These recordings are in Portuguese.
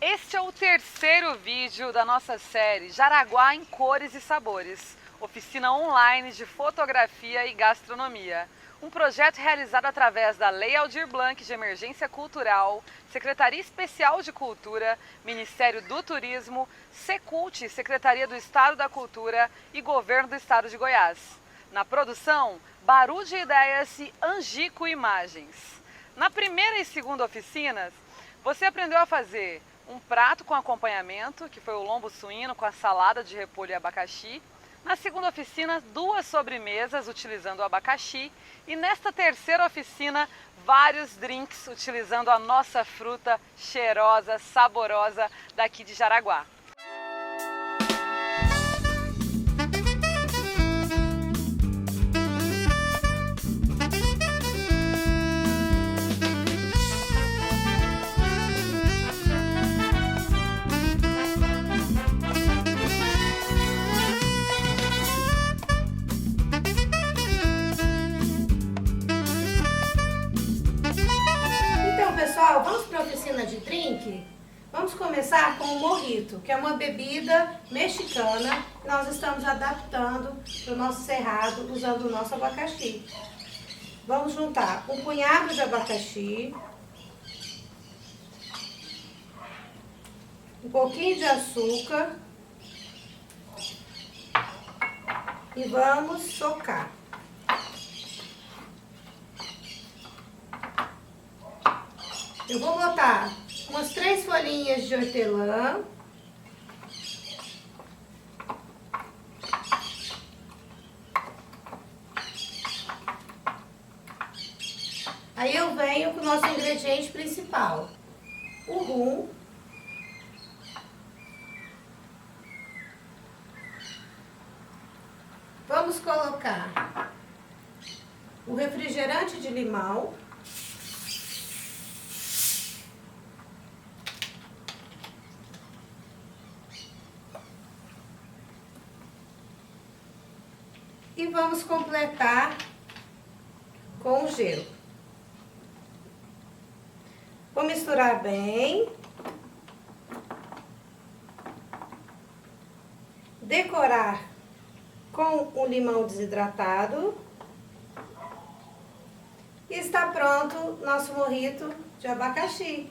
Este é o terceiro vídeo da nossa série Jaraguá em Cores e Sabores, oficina online de fotografia e gastronomia. Um projeto realizado através da Lei Aldir Blanc de Emergência Cultural, Secretaria Especial de Cultura, Ministério do Turismo, Secult, Secretaria do Estado da Cultura e Governo do Estado de Goiás. Na produção, Baru de Ideias e Angico Imagens. Na primeira e segunda oficinas, você aprendeu a fazer um prato com acompanhamento, que foi o lombo suíno com a salada de repolho e abacaxi. Na segunda oficina, 2 sobremesas utilizando o abacaxi. E nesta terceira oficina, vários drinks utilizando a nossa fruta cheirosa, saborosa daqui de Jaraguá. Pessoal, vamos para a oficina de drink? Vamos começar com o mojito, que é uma bebida mexicana que nós estamos adaptando para o nosso cerrado usando o nosso abacaxi. Vamos juntar um punhado de abacaxi, um pouquinho de açúcar e vamos socar. Eu vou botar umas 3 folhinhas de hortelã. Aí eu venho com o nosso ingrediente principal, o rum. Vamos colocar o refrigerante de limão. E vamos completar com o gelo. Vou misturar bem. Decorar com o limão desidratado. E está pronto nosso mojito de abacaxi.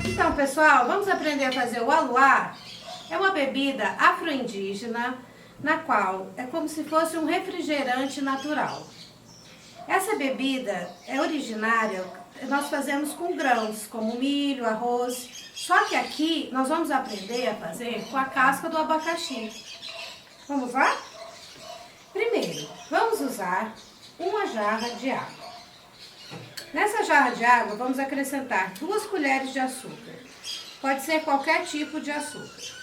Então, pessoal, vamos aprender a fazer o aluá. É uma bebida afro-indígena, na qual é como se fosse um refrigerante natural. Essa bebida é originária, nós fazemos com grãos, como milho, arroz. Só que aqui nós vamos aprender a fazer com a casca do abacaxi. Vamos lá? Primeiro, vamos usar uma jarra de água. Nessa jarra de água, vamos acrescentar 2 colheres de açúcar. Pode ser qualquer tipo de açúcar.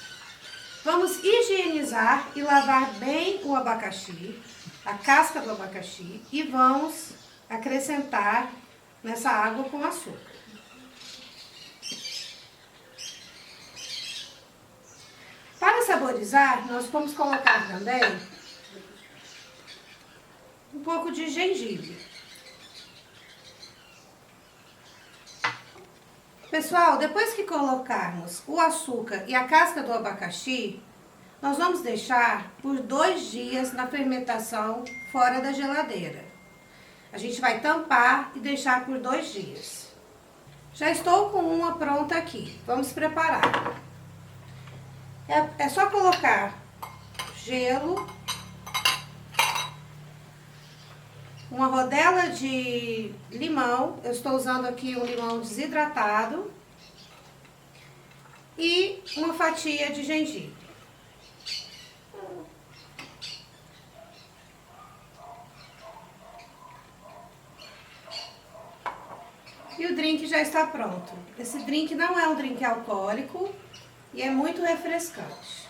Vamos higienizar e lavar bem o abacaxi, a casca do abacaxi, e vamos acrescentar nessa água com açúcar. Para saborizar, nós vamos colocar também um pouco de gengibre. Pessoal, depois que colocarmos o açúcar e a casca do abacaxi, nós vamos deixar por 2 dias na fermentação fora da geladeira. A gente vai tampar e deixar por 2 dias. Já estou com uma pronta aqui. Vamos preparar. É só colocar gelo, uma rodela de limão. Eu estou usando aqui um limão desidratado. e uma fatia de gengibre. E o drink já está pronto. Esse drink não é um drink alcoólico e é muito refrescante.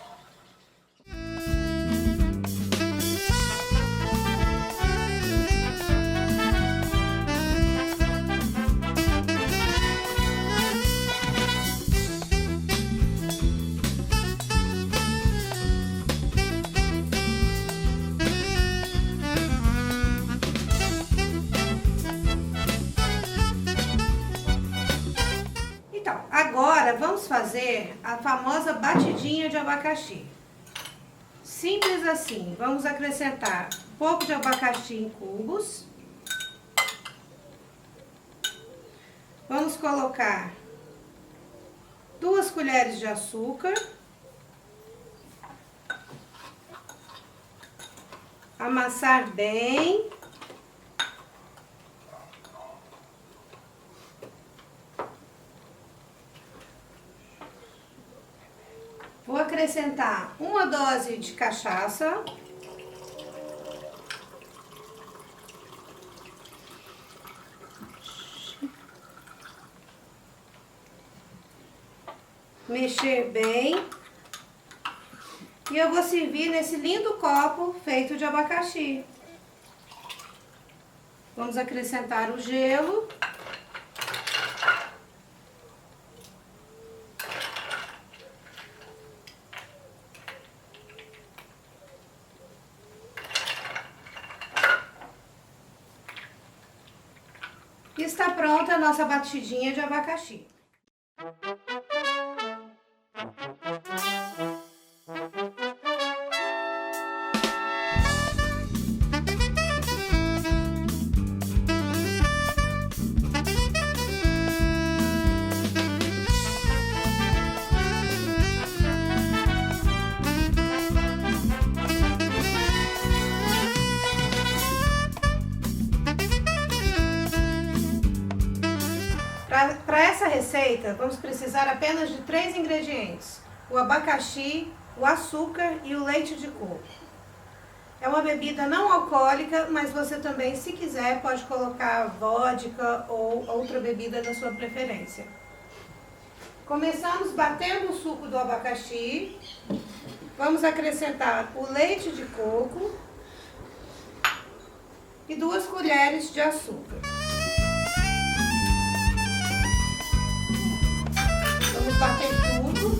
Agora vamos fazer a famosa batidinha de abacaxi. Simples assim, vamos acrescentar um pouco de abacaxi em cubos. Vamos colocar 2 colheres de açúcar. Amassar bem. Vou acrescentar uma dose de cachaça. Mexer bem. E eu vou servir nesse lindo copo feito de abacaxi. Vamos acrescentar o gelo. E está pronta a nossa batidinha de abacaxi. Para essa receita, vamos precisar apenas de 3 ingredientes: o abacaxi, o açúcar e o leite de coco. É uma bebida não alcoólica, mas você também, se quiser, pode colocar vodka ou outra bebida da sua preferência. Começamos batendo o suco do abacaxi. Vamos acrescentar o leite de coco e 2 colheres de açúcar. Vamos bater tudo.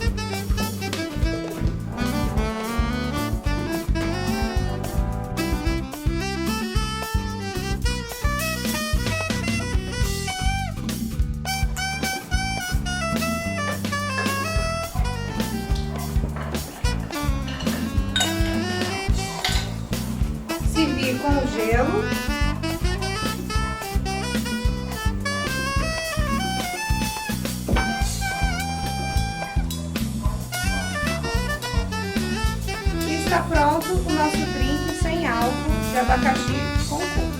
Servir com o gelo. Está pronto o nosso drink sem álcool de abacaxi com coco.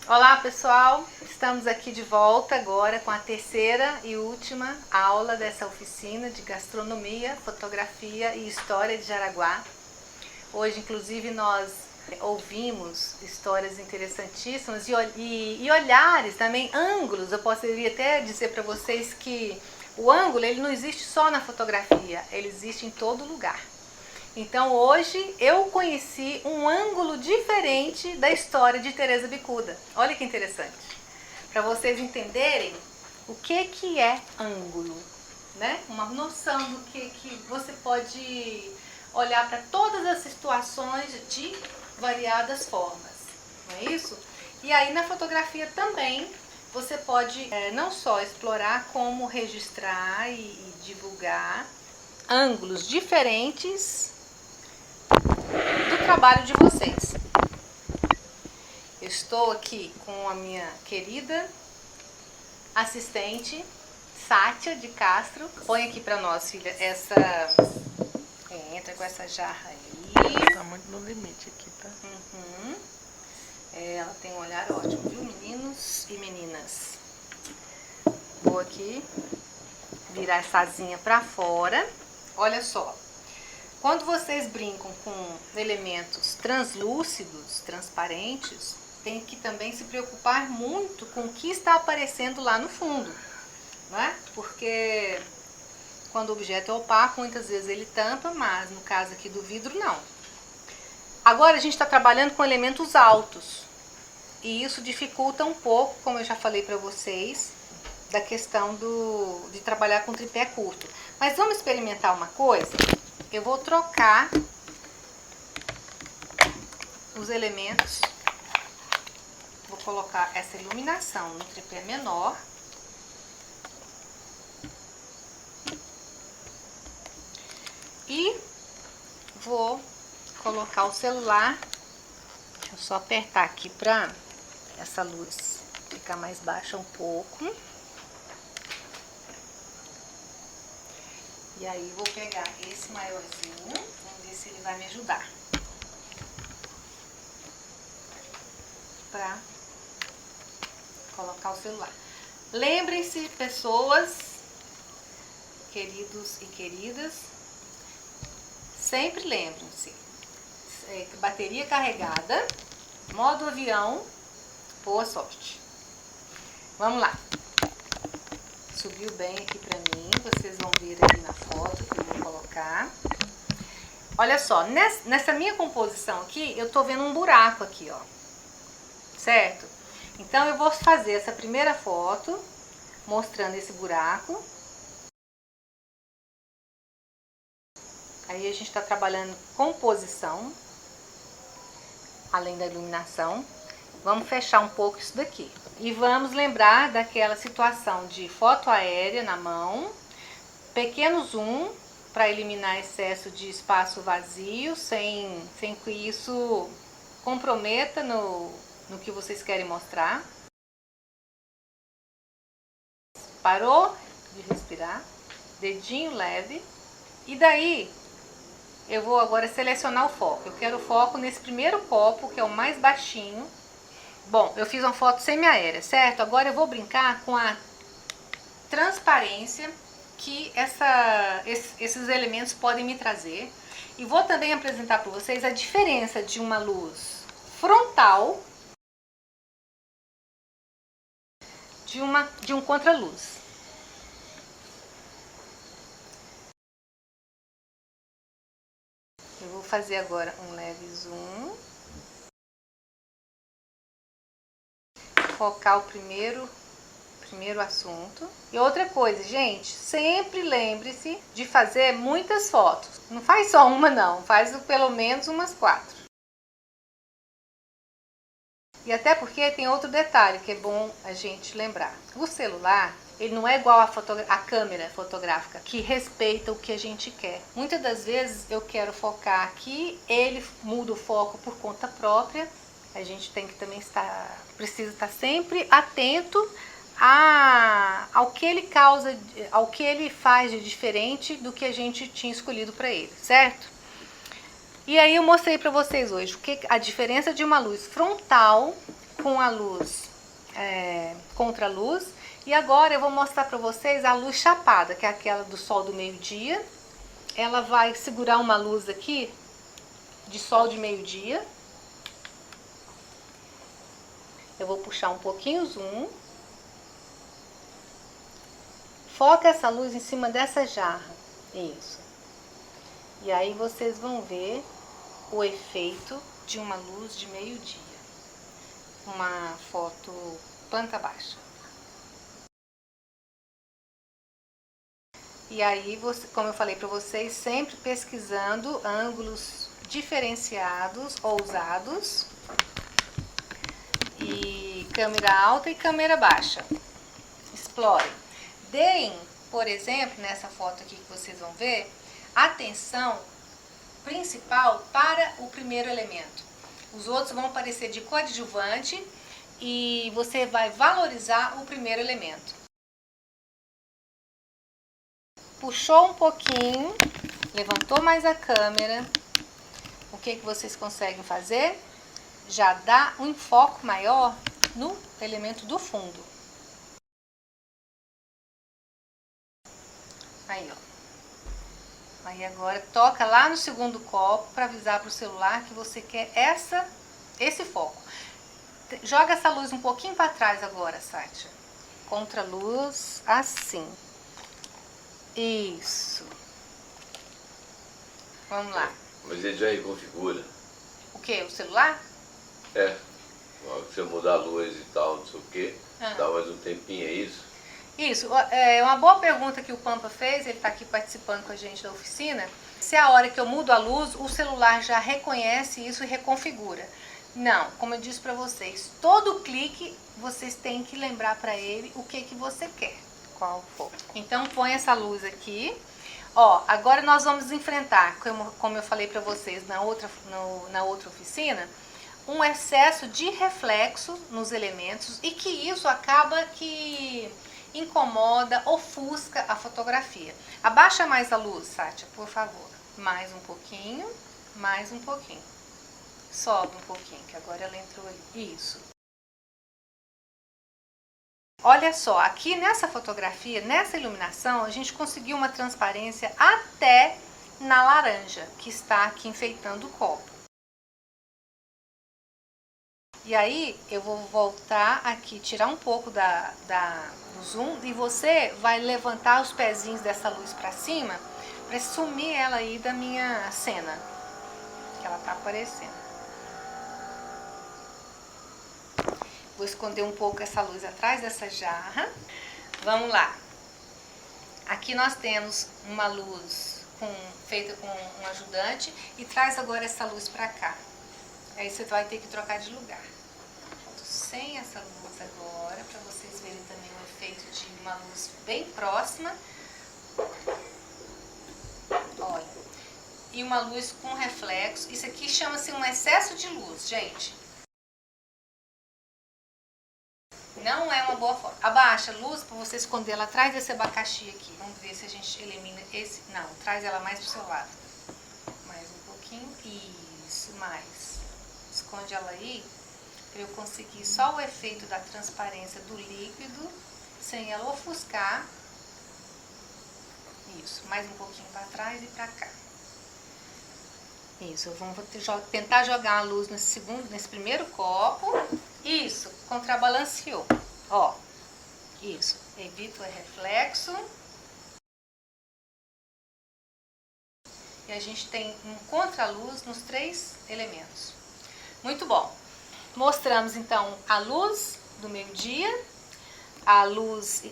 Olá pessoal, estamos aqui de volta agora com a terceira e última aula dessa oficina de gastronomia, fotografia e história de Jaraguá. Hoje inclusive nós ouvimos histórias interessantíssimas e olhares também, ângulos. Eu poderia até dizer para vocês que o ângulo ele não existe só na fotografia, ele existe em todo lugar. Então hoje eu conheci um ângulo diferente da história de Teresa Bicuda. Olha que interessante. Para vocês entenderem o que é ângulo. né? Uma noção do que você pode olhar para todas as situações de variadas formas, não é isso? E aí na fotografia também você pode não só explorar, como registrar e divulgar ângulos diferentes do trabalho de vocês. Eu estou aqui com a minha querida assistente Sátia de Castro. Põe aqui para nós, filha, essa... entra com essa jarra aí. Tá muito no limite aqui, tá? Uhum. Ela tem um olhar ótimo, viu, meninos e meninas? Vou aqui virar essa asinha para fora. Olha só. Quando vocês brincam com elementos translúcidos, transparentes, tem que também se preocupar muito com o que está aparecendo lá no fundo, não é? Porque quando o objeto é opaco, muitas vezes ele tampa, mas no caso aqui do vidro, não. Agora a gente está trabalhando com elementos altos, e isso dificulta um pouco, como eu já falei para vocês, da questão de trabalhar com tripé curto. Mas vamos experimentar uma coisa? Eu vou trocar os elementos. Vou colocar essa iluminação no tripé menor. E vou colocar o celular. Deixa eu só apertar aqui para essa luz ficar mais baixa um pouco. E aí vou pegar esse maiorzinho, vamos ver se ele vai me ajudar. Para colocar o celular. Lembrem-se, pessoas, queridos e queridas, sempre lembrem-se, bateria carregada, modo avião, boa sorte. Vamos lá. Subiu bem aqui pra mim, vocês vão ver aqui na foto que eu vou colocar. Olha só, nessa minha composição aqui, eu tô vendo um buraco aqui, ó. Certo? Então eu vou fazer essa primeira foto, mostrando esse buraco. Aí a gente tá trabalhando composição, além da iluminação. Vamos fechar um pouco isso daqui. E vamos lembrar daquela situação de foto aérea na mão, pequeno zoom para eliminar excesso de espaço vazio, sem que isso comprometa no que vocês querem mostrar. Parou de respirar, dedinho leve. E daí eu vou agora selecionar o foco. Eu quero o foco nesse primeiro copo, que é o mais baixinho. Bom, eu fiz uma foto semi-aérea, certo? Agora eu vou brincar com a transparência que esses elementos podem me trazer. E vou também apresentar para vocês a diferença de uma luz frontal de um contraluz. Eu vou fazer agora um leve zoom. Focar o primeiro assunto. E outra coisa, gente, sempre lembre-se de fazer muitas fotos. Não faz só uma não, faz pelo menos umas 4. E até porque tem outro detalhe que é bom a gente lembrar. O celular, ele não é igual a câmera fotográfica, que respeita o que a gente quer. Muitas das vezes eu quero focar aqui, ele muda o foco por conta própria. A gente tem que também precisa estar sempre atento ao que ele causa, ao que ele faz de diferente do que a gente tinha escolhido para ele, certo? E aí eu mostrei para vocês hoje a diferença de uma luz frontal com a luz contraluz. E agora eu vou mostrar para vocês a luz chapada, que é aquela do sol do meio-dia. Ela vai segurar uma luz aqui de sol de meio-dia. Eu vou puxar um pouquinho o zoom. Foca essa luz em cima dessa jarra. Isso. E aí vocês vão ver o efeito de uma luz de meio-dia. Uma foto planta baixa. E aí, como eu falei para vocês, sempre pesquisando ângulos diferenciados, ousados, e câmera alta e câmera baixa. Explorem. Deem, por exemplo, nessa foto aqui que vocês vão ver, atenção principal para o primeiro elemento. Os outros vão aparecer de coadjuvante e você vai valorizar o primeiro elemento. Puxou um pouquinho, levantou mais a câmera. O que vocês conseguem fazer? Já dá um enfoque maior no elemento do fundo. Aí, ó. Aí agora toca lá no segundo copo para avisar para o celular que você quer esse foco. Joga essa luz um pouquinho para trás agora, Sátia. Contra a luz, assim. Isso. Vamos lá. Mas ele já reconfigura. O que? O celular? É. Se eu mudar a luz e tal, não sei o quê, dá mais um tempinho, é isso? Isso. É uma boa pergunta que o Pampa fez, ele está aqui participando com a gente da oficina. Se a hora que eu mudo a luz, o celular já reconhece isso e reconfigura. Não, como eu disse para vocês, todo clique vocês têm que lembrar para ele o que você quer. Qual for. Então põe essa luz aqui. Ó, agora nós vamos enfrentar, como eu falei para vocês na outra oficina, um excesso de reflexo nos elementos e que isso acaba que incomoda, ofusca a fotografia. Abaixa mais a luz, Sátia, por favor. Mais um pouquinho, mais um pouquinho. Sobe um pouquinho, que agora ela entrou ali. Isso. Olha só, aqui nessa fotografia, nessa iluminação, a gente conseguiu uma transparência até na laranja, que está aqui enfeitando o copo. E aí, eu vou voltar aqui, tirar um pouco do zoom, e você vai levantar os pezinhos dessa luz para cima, para sumir ela aí da minha cena, que ela tá aparecendo. Vou esconder um pouco essa luz atrás dessa jarra. Vamos lá. Aqui nós temos uma luz feita com um ajudante e traz agora essa luz para cá. Aí você vai ter que trocar de lugar. Sem essa luz agora, para vocês verem também o efeito de uma luz bem próxima. Olha. E uma luz com reflexo. Isso aqui chama-se um excesso de luz, gente. Não é uma boa forma. Abaixa a luz para você esconder ela atrás desse abacaxi aqui. Vamos ver se a gente elimina esse. Não, traz ela mais pro seu lado. Mais um pouquinho. Isso, mais. Esconde ela aí para eu conseguir só o efeito da transparência do líquido sem ela ofuscar. Isso, mais um pouquinho para trás e para cá. Isso, vou tentar jogar a luz nesse primeiro copo. Isso, contrabalanceou. Ó, isso, evita o reflexo. E a gente tem um contraluz nos 3 elementos. Muito bom. Mostramos então a luz do meio-dia, a luz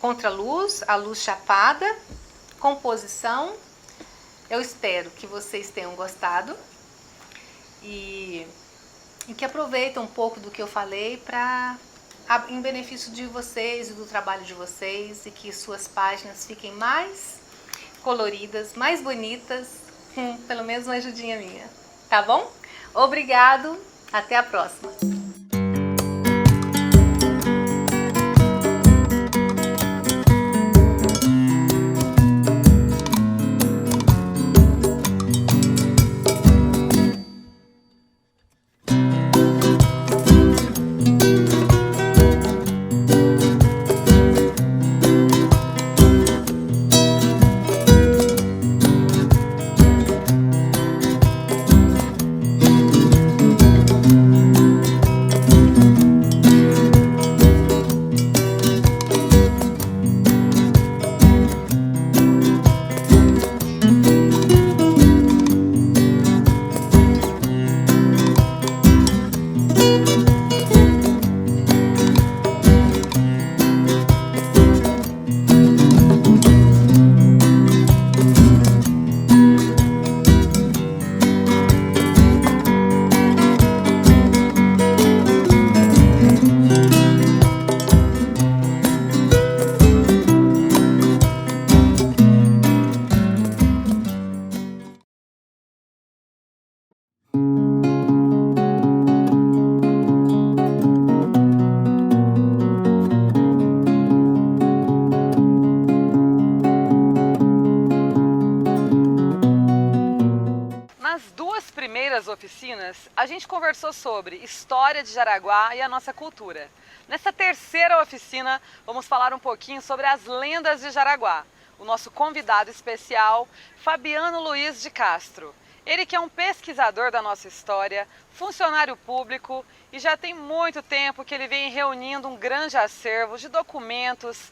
contraluz, a luz chapada, composição. Eu espero que vocês tenham gostado e que aproveitem um pouco do que eu falei em benefício de vocês e do trabalho de vocês, e que suas páginas fiquem mais coloridas, mais bonitas, com pelo menos uma ajudinha minha, tá bom? Obrigado, até a próxima! oficinas, a gente conversou sobre história de Jaraguá e a nossa cultura. Nessa terceira oficina, vamos falar um pouquinho sobre as lendas de Jaraguá. O nosso convidado especial, Fabiano Luiz de Castro. Ele que é um pesquisador da nossa história, funcionário público e já tem muito tempo que ele vem reunindo um grande acervo de documentos,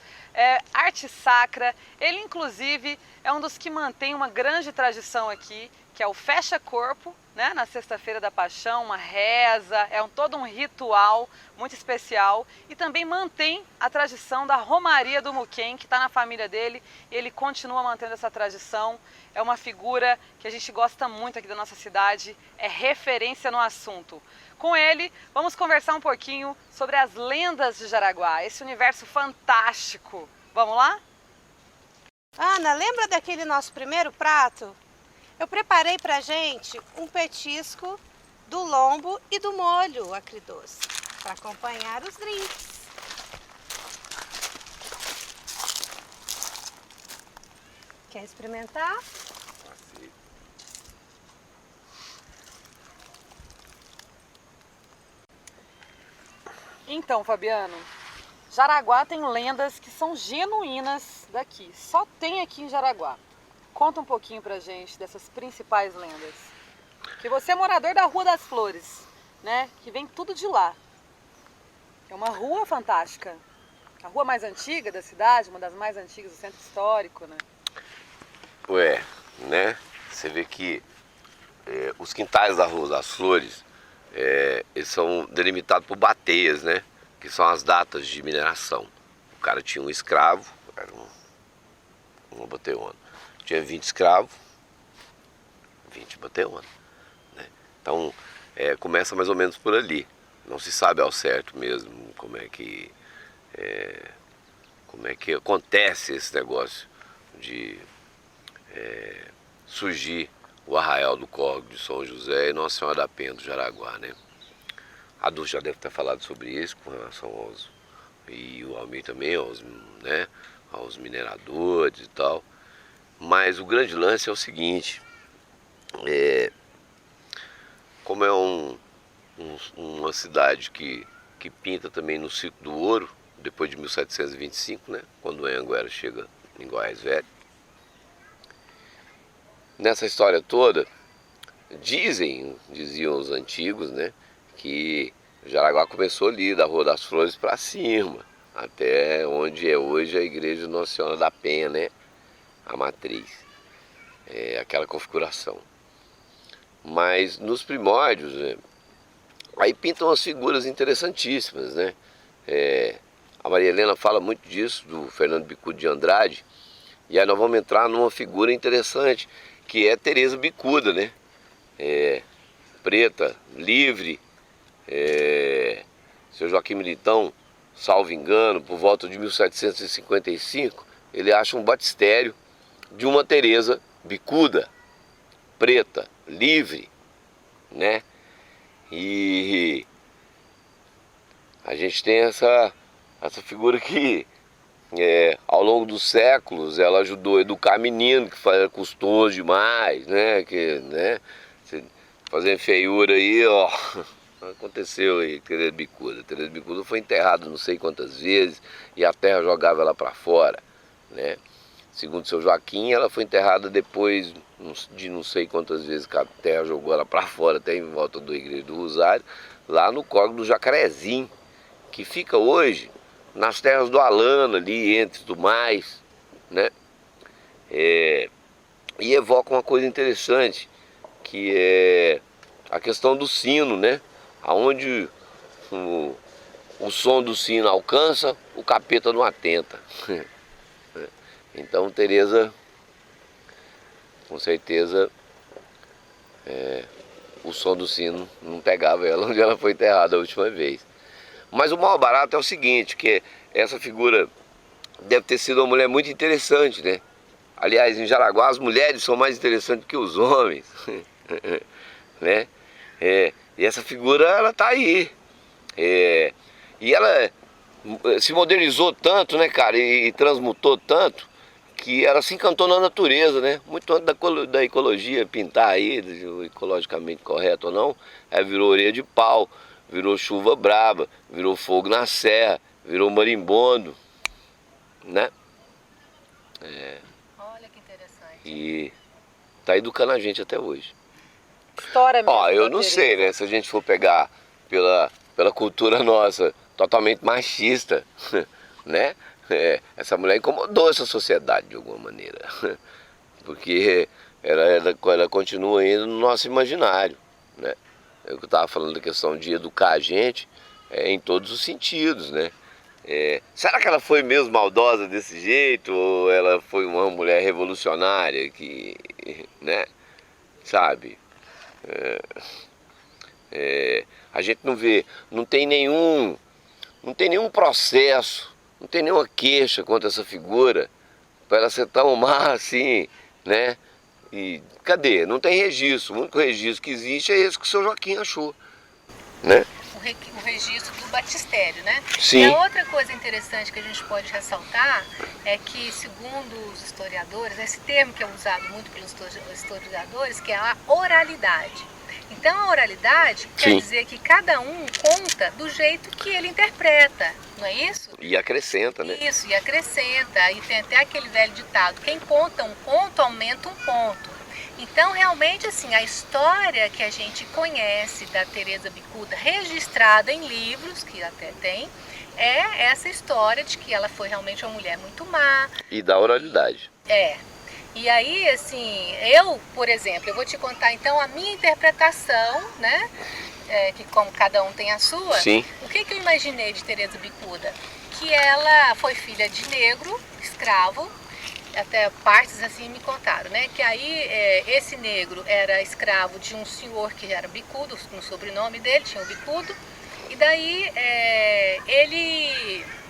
arte sacra. Ele inclusive é um dos que mantém uma grande tradição aqui, que é o Fecha Corpo, né? Na Sexta-feira da Paixão, uma reza, todo um ritual muito especial. E também mantém a tradição da Romaria do Muquem, que está na família dele, e ele continua mantendo essa tradição. É uma figura que a gente gosta muito aqui da nossa cidade, é referência no assunto. Com ele, vamos conversar um pouquinho sobre as lendas de Jaraguá, esse universo fantástico. Vamos lá? Ana, lembra daquele nosso primeiro prato? Eu preparei pra gente um petisco do lombo e do molho acridoce, para acompanhar os drinks. Quer experimentar? Então, Fabiano, Jaraguá tem lendas que são genuínas daqui, só tem aqui em Jaraguá. Conta um pouquinho pra gente dessas principais lendas. Que você é morador da Rua das Flores, né? Que vem tudo de lá. É uma rua fantástica. A rua mais antiga da cidade, uma das mais antigas do centro histórico, né? Ué, né? Você vê que os quintais da Rua das Flores, eles são delimitados por bateias, né? Que são as datas de mineração. O cara tinha um escravo, era uma bateona. Tinha 20 escravos, 20 bateona, né? Então, começa mais ou menos por ali. Não se sabe ao certo mesmo como é que acontece esse negócio de surgir o arraial do Córrego de São José e Nossa Senhora da Penha do Jaraguá, né? A Dulce já deve ter falado sobre isso com relação e o Almir também, aos mineradores e tal. Mas o grande lance é o seguinte, como é uma cidade que pinta também no ciclo do ouro, depois de 1725, né, quando o Anhanguera chega em Goiás Velho. Nessa história toda, diziam os antigos, né, que Jaraguá começou ali, da Rua das Flores para cima, até onde é hoje a Igreja de Nossa Senhora da Penha, né, a matriz, aquela configuração. Mas nos primórdios, aí pintam as figuras interessantíssimas, né? A Maria Helena fala muito disso, do Fernando Bicudo de Andrade, e aí nós vamos entrar numa figura interessante, que é Teresa Bicuda, né? Preta, livre, seu Joaquim Militão, salvo engano, por volta de 1755, ele acha um batistério de uma Teresa Bicuda, preta, livre, né? E a gente tem essa figura que ao longo dos séculos ela ajudou a educar menino, que era custoso demais, né? Fazer feiura aí, ó. Aconteceu aí, Teresa Bicuda. Teresa Bicuda foi enterrada não sei quantas vezes e a terra jogava ela para fora, né? Segundo seu Joaquim, ela foi enterrada depois de não sei quantas vezes que a terra jogou ela para fora, até em volta da Igreja do Rosário, lá no Córrego do Jacarezinho, que fica hoje nas terras do Alana, ali entre tudo mais, né? E evoca uma coisa interessante, que é a questão do sino, né? Aonde o som do sino alcança, o capeta não atenta. Então Teresa, com certeza, o som do sino não pegava ela onde ela foi enterrada a última vez. Mas o mal barato é o seguinte, que essa figura deve ter sido uma mulher muito interessante, né? Aliás, em Jaraguá as mulheres são mais interessantes que os homens, né? E essa figura, ela tá aí. E ela se modernizou tanto, né, cara, e transmutou tanto, que ela se encantou na natureza, né? Muito antes da ecologia pintar aí, ecologicamente correto ou não, aí virou orelha de pau, virou chuva braba, virou fogo na serra, virou marimbondo, né? Olha que interessante. E tá educando a gente até hoje. História mesmo. Ó, eu da não Tereza. sei, né? Se a gente for pegar pela cultura nossa, totalmente machista, né? Essa mulher incomodou essa sociedade de alguma maneira. Porque ela continua ainda no nosso imaginário, né? Eu estava falando da questão de educar a gente em todos os sentidos, né? Será que ela foi mesmo maldosa desse jeito? Ou ela foi uma mulher revolucionária que, né? Sabe? A gente não vê, não tem nenhum processo, não tem nenhuma queixa contra essa figura para ela ser tão má assim, né? E cadê? Não tem registro. O único registro que existe é esse que o seu Joaquim achou, né? O registro do batistério, né? Sim. E a outra coisa interessante que a gente pode ressaltar é que, segundo os historiadores, esse termo que é usado muito pelos historiadores, que é a oralidade. Então, a oralidade quer Sim. dizer que cada um conta do jeito que ele interpreta, não é isso? E acrescenta, né? Isso, e acrescenta. E tem até aquele velho ditado: quem conta um conto, aumenta um ponto. Então, realmente, assim, a história que a gente conhece da Tereza Bicuda, registrada em livros, que até tem, é essa história de que ela foi realmente uma mulher muito má. E da oralidade. E aí, assim, eu, por exemplo, eu vou te contar então a minha interpretação, né? Que como cada um tem a sua. Sim. O que eu imaginei de Tereza Bicuda? Que ela foi filha de negro, escravo, até partes assim me contaram, né? Que aí esse negro era escravo de um senhor que era bicudo, no sobrenome dele tinha o bicudo, e daí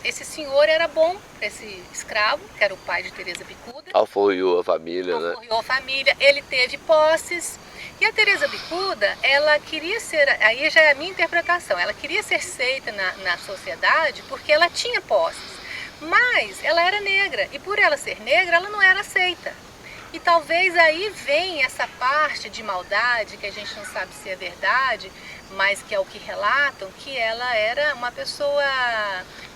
esse senhor era bom para esse escravo, que era o pai de Tereza Bicuda. Alforriou a família, né? Alforriou a família, ele teve posses. E a Tereza Bicuda, ela queria ser, aí já é a minha interpretação, ela queria ser aceita na sociedade porque ela tinha posses. Mas ela era negra, e por ela ser negra, ela não era aceita. E talvez aí vem essa parte de maldade, que a gente não sabe se é verdade, mas que é o que relatam, que ela era uma pessoa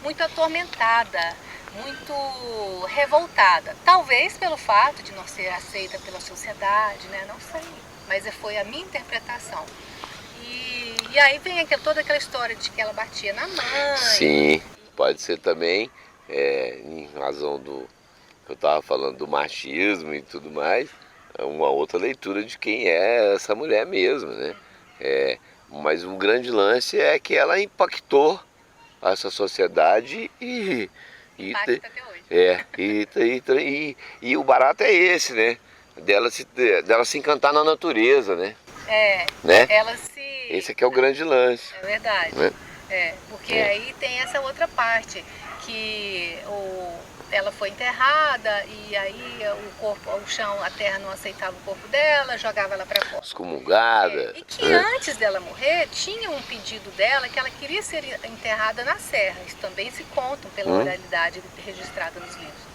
muito atormentada, muito revoltada. Talvez pelo fato de não ser aceita pela sociedade, né? Não sei, mas foi a minha interpretação. E aí vem toda aquela história de que ela batia na mãe. Sim, pode ser também, em razão do que eu estava falando do machismo e tudo mais, uma outra leitura de quem é essa mulher mesmo, né? Mas um grande lance é que ela impactou essa sociedade Impacta até hoje. E o barato é esse, né? Dela se encantar na natureza, né? Né? Ela se... Esse aqui é o grande lance. É verdade. Né? Porque aí tem essa outra parte, que ela foi enterrada e aí o chão, a terra não aceitava o corpo dela, jogava ela para fora. Excomungada. E que antes dela morrer, tinha um pedido dela que ela queria ser enterrada na serra. Isso também se conta pela oralidade registrada nos livros.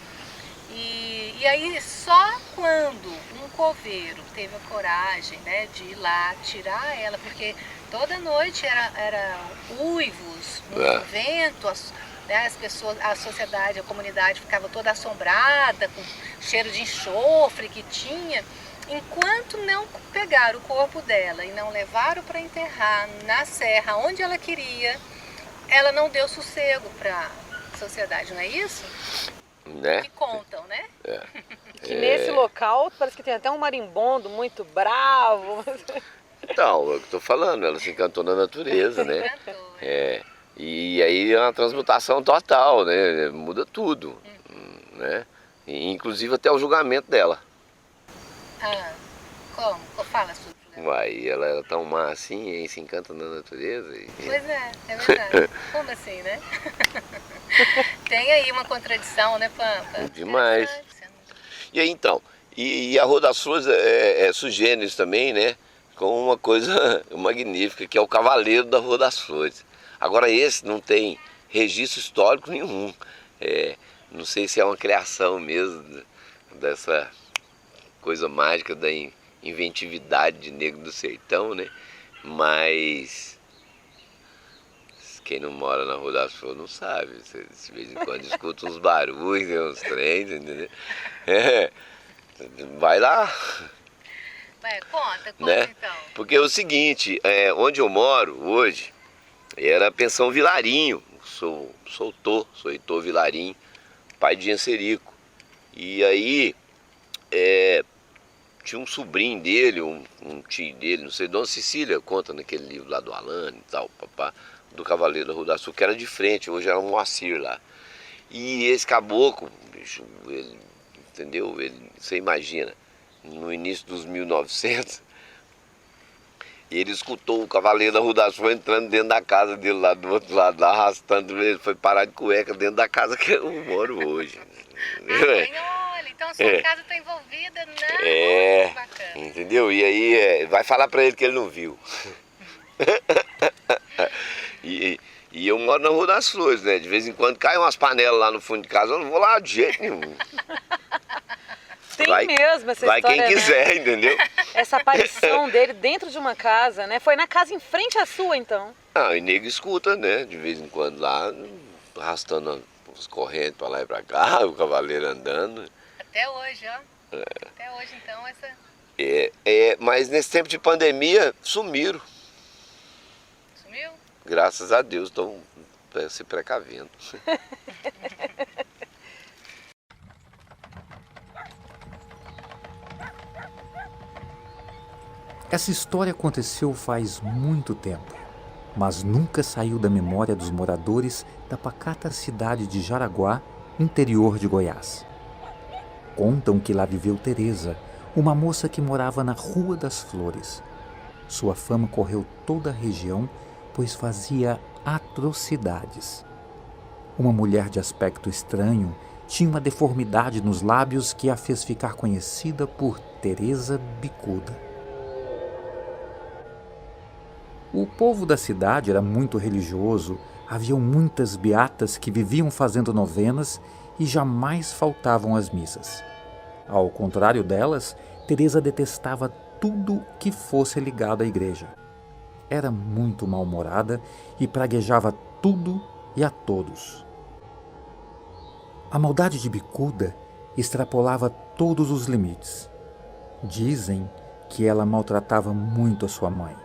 E aí só quando um coveiro teve a coragem, né, de ir lá tirar ela, porque toda noite era uivos, muito vento, né, as pessoas, a sociedade, a comunidade ficava toda assombrada, com cheiro de enxofre que tinha. Enquanto não pegaram o corpo dela e não levaram para enterrar na serra onde ela queria, ela não deu sossego para a sociedade, não é isso? Né? Que contam, né? Que nesse local parece que tem até um marimbondo muito bravo. Então, é o que eu estou falando, ela se encantou na natureza, né? E aí é uma transmutação total, né? Muda tudo, né? E, inclusive até o julgamento dela. Como? Fala, Suzy. Uai, ela era tão má assim e se encanta na natureza. Pois é verdade. Como assim, né? Tem aí uma contradição, né, Pampa? Demais. E aí então, e a Rua das Flores é sugêneres também, né? Com uma coisa magnífica, que é o Cavaleiro da Rua das Flores. Agora esse não tem registro histórico nenhum. Não sei se é uma criação mesmo dessa coisa mágica da inventividade de Negro do Sertão, né? Mas quem não mora na Rua das Flores não sabe. Você, de vez em quando escuta uns barulhos, uns trens, entendeu? Vai lá. Conta Né? então. Porque é o seguinte, onde eu moro hoje era a pensão Vilarinho. Sou Heitor Vilarinho, pai de Jenserico. E aí tinha um sobrinho dele, um tio dele, não sei, Dona Cecília conta naquele livro lá do Alane e tal, papá, do Cavaleiro da Rua da Sul, que era de frente, hoje era um Moacir lá. E esse caboclo, bicho, ele, entendeu? Você imagina, no início dos 1900, ele escutou o Cavaleiro da Rua da Sul entrando dentro da casa dele lá do outro lado, lá, arrastando, ele foi parar de cueca dentro da casa que eu moro hoje. Olha, então a sua casa está envolvida, né? Bacana. Entendeu? E aí vai falar pra ele que ele não viu. E eu moro na Rua das Flores, né? De vez em quando caem umas panelas lá no fundo de casa, eu não vou lá de jeito nenhum. Tem mesmo essa vai história, quem quiser, né? Entendeu? Essa aparição dele dentro de uma casa, né? Foi na casa em frente à sua, então? E nego escuta, né? De vez em quando lá, arrastando as correntes pra lá e pra cá, o cavaleiro andando. Até hoje, ó. Até hoje, então, essa... Mas nesse tempo de pandemia, sumiram. Sumiu? Graças a Deus, estão se precavendo. Essa história aconteceu faz muito tempo, mas nunca saiu da memória dos moradores da pacata cidade de Jaraguá, interior de Goiás. Contam que lá viveu Teresa, uma moça que morava na Rua das Flores. Sua fama correu toda a região, pois fazia atrocidades. Uma mulher de aspecto estranho tinha uma deformidade nos lábios que a fez ficar conhecida por Teresa Bicuda. O povo da cidade era muito religioso, haviam muitas beatas que viviam fazendo novenas e jamais faltavam às missas. Ao contrário delas, Teresa detestava tudo que fosse ligado à igreja. Era muito mal-humorada e praguejava tudo e a todos. A maldade de Bicuda extrapolava todos os limites. Dizem que ela maltratava muito a sua mãe,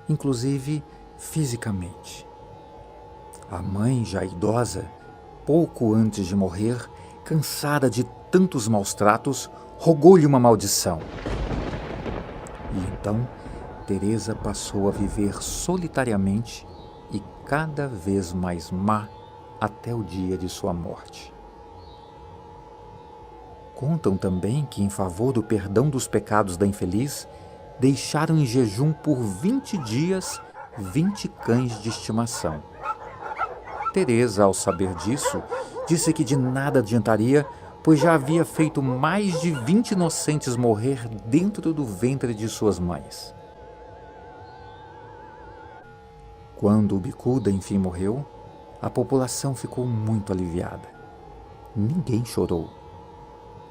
inclusive fisicamente. A mãe, já idosa, pouco antes de morrer, cansada de tantos maus tratos, rogou-lhe uma maldição. E então, Teresa passou a viver solitariamente e cada vez mais má até o dia de sua morte. Contam também que, em favor do perdão dos pecados da infeliz, deixaram em jejum por 20 dias 20 cães de estimação. Teresa, ao saber disso, disse que de nada adiantaria, pois já havia feito mais de 20 inocentes morrer dentro do ventre de suas mães. Quando o Bicuda enfim morreu, a população ficou muito aliviada. Ninguém chorou.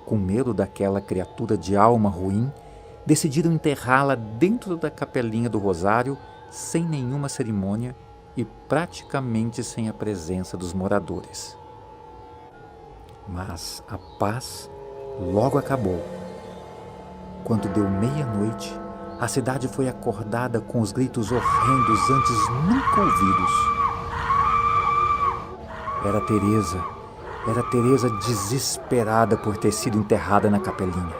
Com medo daquela criatura de alma ruim, decidiram enterrá-la dentro da capelinha do Rosário, sem nenhuma cerimônia e praticamente sem a presença dos moradores. Mas a paz logo acabou. Quando deu meia-noite, a cidade foi acordada com os gritos horrendos antes nunca ouvidos. Era Teresa desesperada por ter sido enterrada na capelinha.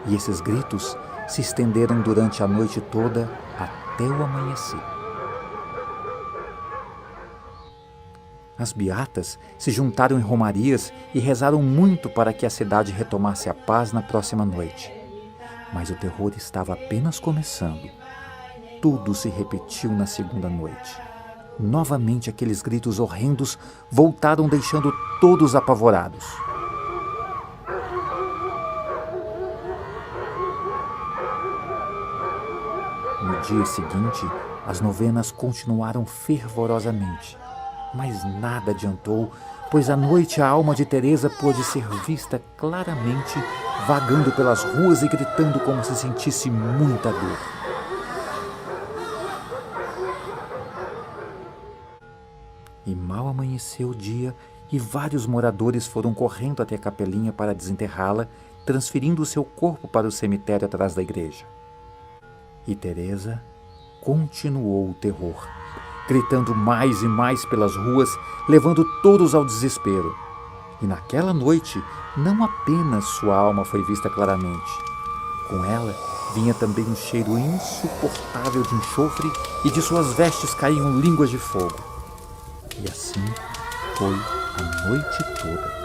E esses gritos se estenderam durante a noite toda até o amanhecer. As beatas se juntaram em romarias e rezaram muito para que a cidade retomasse a paz na próxima noite. Mas o terror estava apenas começando. Tudo se repetiu na segunda noite. Novamente aqueles gritos horrendos voltaram, deixando todos apavorados. No dia seguinte, as novenas continuaram fervorosamente, mas nada adiantou, pois à noite a alma de Teresa pôde ser vista claramente vagando pelas ruas e gritando como se sentisse muita dor. E mal amanheceu o dia e vários moradores foram correndo até a capelinha para desenterrá-la, transferindo o seu corpo para o cemitério atrás da igreja. E Teresa continuou o terror, gritando mais e mais pelas ruas, levando todos ao desespero. E naquela noite, não apenas sua alma foi vista claramente. Com ela vinha também um cheiro insuportável de enxofre e de suas vestes caíam línguas de fogo. E assim foi a noite toda.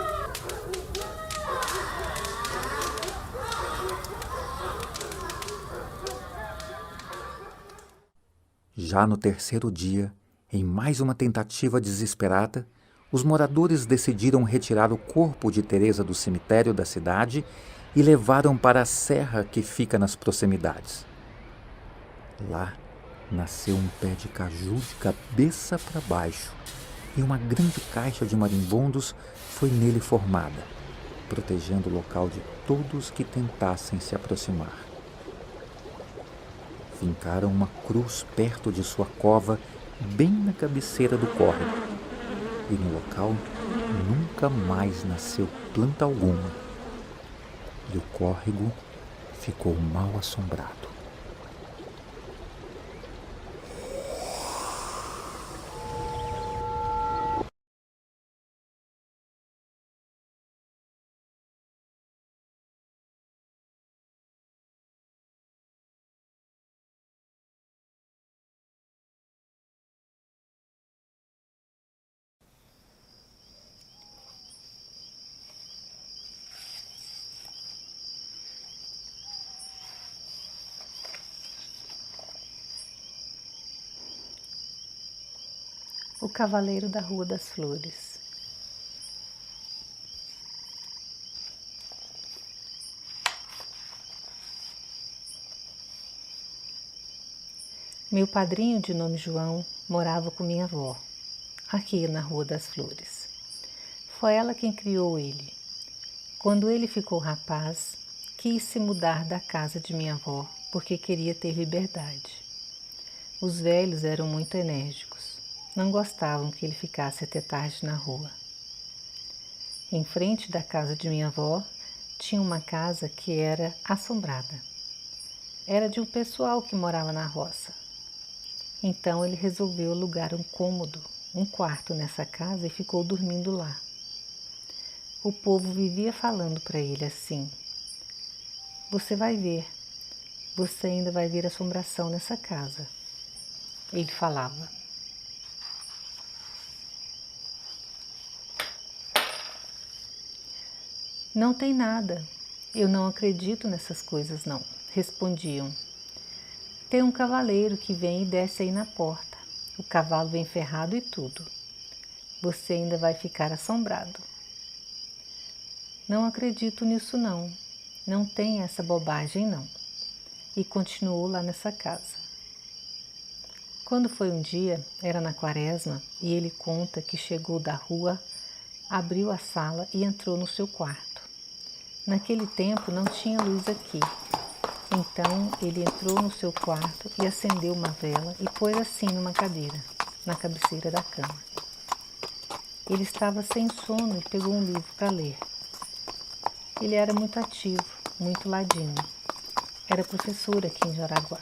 Já no terceiro dia, em mais uma tentativa desesperada, os moradores decidiram retirar o corpo de Teresa do cemitério da cidade e levaram para a serra que fica nas proximidades. Lá nasceu um pé de caju de cabeça para baixo e uma grande caixa de marimbondos foi nele formada, protegendo o local de todos que tentassem se aproximar. Fincaram uma cruz perto de sua cova, bem na cabeceira do córrego, e no local nunca mais nasceu planta alguma, e o córrego ficou mal assombrado. O Cavaleiro da Rua das Flores. Meu padrinho, de nome João, morava com minha avó, aqui na Rua das Flores. Foi ela quem criou ele. Quando ele ficou rapaz, quis se mudar da casa de minha avó, porque queria ter liberdade. Os velhos eram muito enérgicos. Não gostavam que ele ficasse até tarde na rua. Em frente da casa de minha avó, tinha uma casa que era assombrada. Era de um pessoal que morava na roça. Então ele resolveu alugar um cômodo, um quarto nessa casa e ficou dormindo lá. O povo vivia falando para ele assim: "Você vai ver, você ainda vai ver assombração nessa casa." Ele falava. "Não tem nada, eu não acredito nessas coisas não", respondiam. "Tem um cavaleiro que vem e desce aí na porta. O cavalo vem ferrado e tudo. Você ainda vai ficar assombrado." "Não acredito nisso não, não tem essa bobagem não." E continuou lá nessa casa. Quando foi um dia, era na quaresma, e ele conta que chegou da rua, abriu a sala e entrou no seu quarto. Naquele tempo não tinha luz aqui. Então ele entrou no seu quarto e acendeu uma vela e pôs assim numa cadeira, na cabeceira da cama. Ele estava sem sono e pegou um livro para ler. Ele era muito ativo, muito ladino. Era professor aqui em Jaraguá.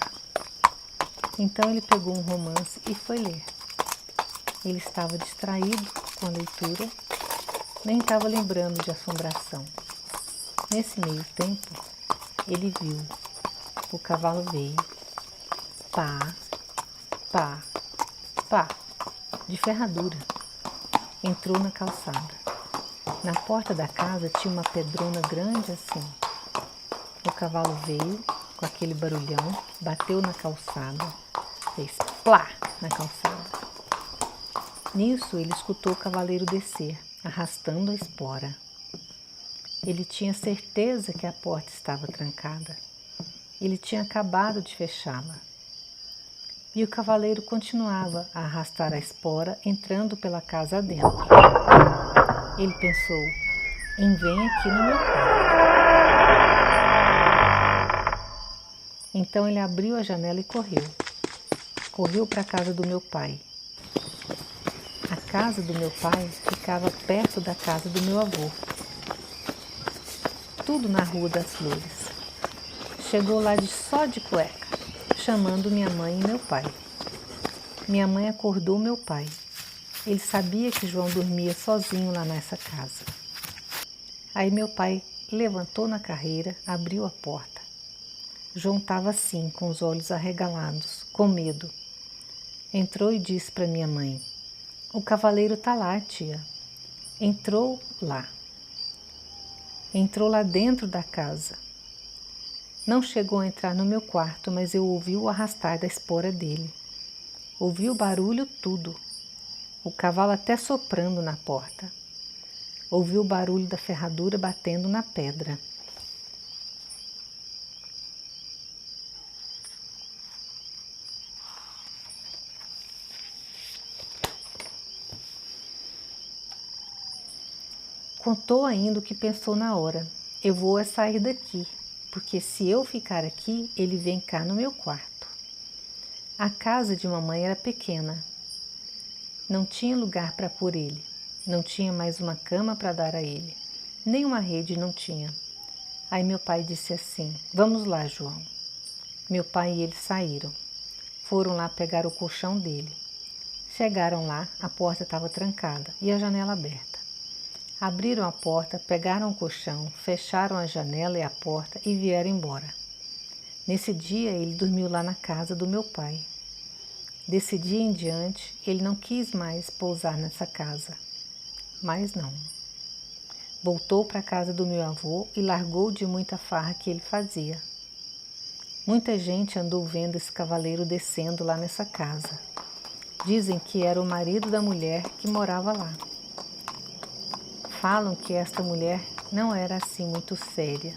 Então ele pegou um romance e foi ler. Ele estava distraído com a leitura, nem estava lembrando de assombração. Nesse meio tempo, ele viu. O cavalo veio, pá, pá, pá, de ferradura. Entrou na calçada. Na porta da casa tinha uma pedrona grande assim. O cavalo veio com aquele barulhão, bateu na calçada, fez plá na calçada. Nisso ele escutou o cavaleiro descer, arrastando a espora. Ele tinha certeza que a porta estava trancada. Ele tinha acabado de fechá-la. E o cavaleiro continuava a arrastar a espora, entrando pela casa adentro. Ele pensou: vem aqui no meu quarto. Então ele abriu a janela e correu. Correu para a casa do meu pai. A casa do meu pai ficava perto da casa do meu avô. Tudo na Rua das Flores. Chegou lá só de cueca, chamando minha mãe e meu pai. Minha mãe acordou meu pai. Ele sabia que João dormia sozinho lá nessa casa. Aí meu pai levantou na carreira, abriu a porta. João estava assim, com os olhos arregalados, com medo. Entrou e disse para minha mãe: "O cavaleiro está lá, tia." Entrou lá dentro da casa. Não chegou a entrar no meu quarto, mas eu ouvi o arrastar da espora dele. Ouvi o barulho tudo. O cavalo até soprando na porta. Ouvi o barulho da ferradura batendo na pedra. Contou ainda o que pensou na hora: eu vou sair daqui, porque se eu ficar aqui, ele vem cá no meu quarto. A casa de mamãe era pequena. Não tinha lugar para pôr ele. Não tinha mais uma cama para dar a ele. Nem uma rede não tinha. Aí meu pai disse assim: "Vamos lá, João." Meu pai e ele saíram. Foram lá pegar o colchão dele. Chegaram lá, a porta estava trancada e a janela aberta. Abriram a porta, pegaram o colchão, fecharam a janela e a porta e vieram embora. Nesse dia ele dormiu lá na casa do meu pai. Desse dia em diante, ele não quis mais pousar nessa casa. Mas não. Voltou para a casa do meu avô e largou de muita farra que ele fazia. Muita gente andou vendo esse cavaleiro descendo lá nessa casa. Dizem que era o marido da mulher que morava lá. Falam que esta mulher não era assim muito séria.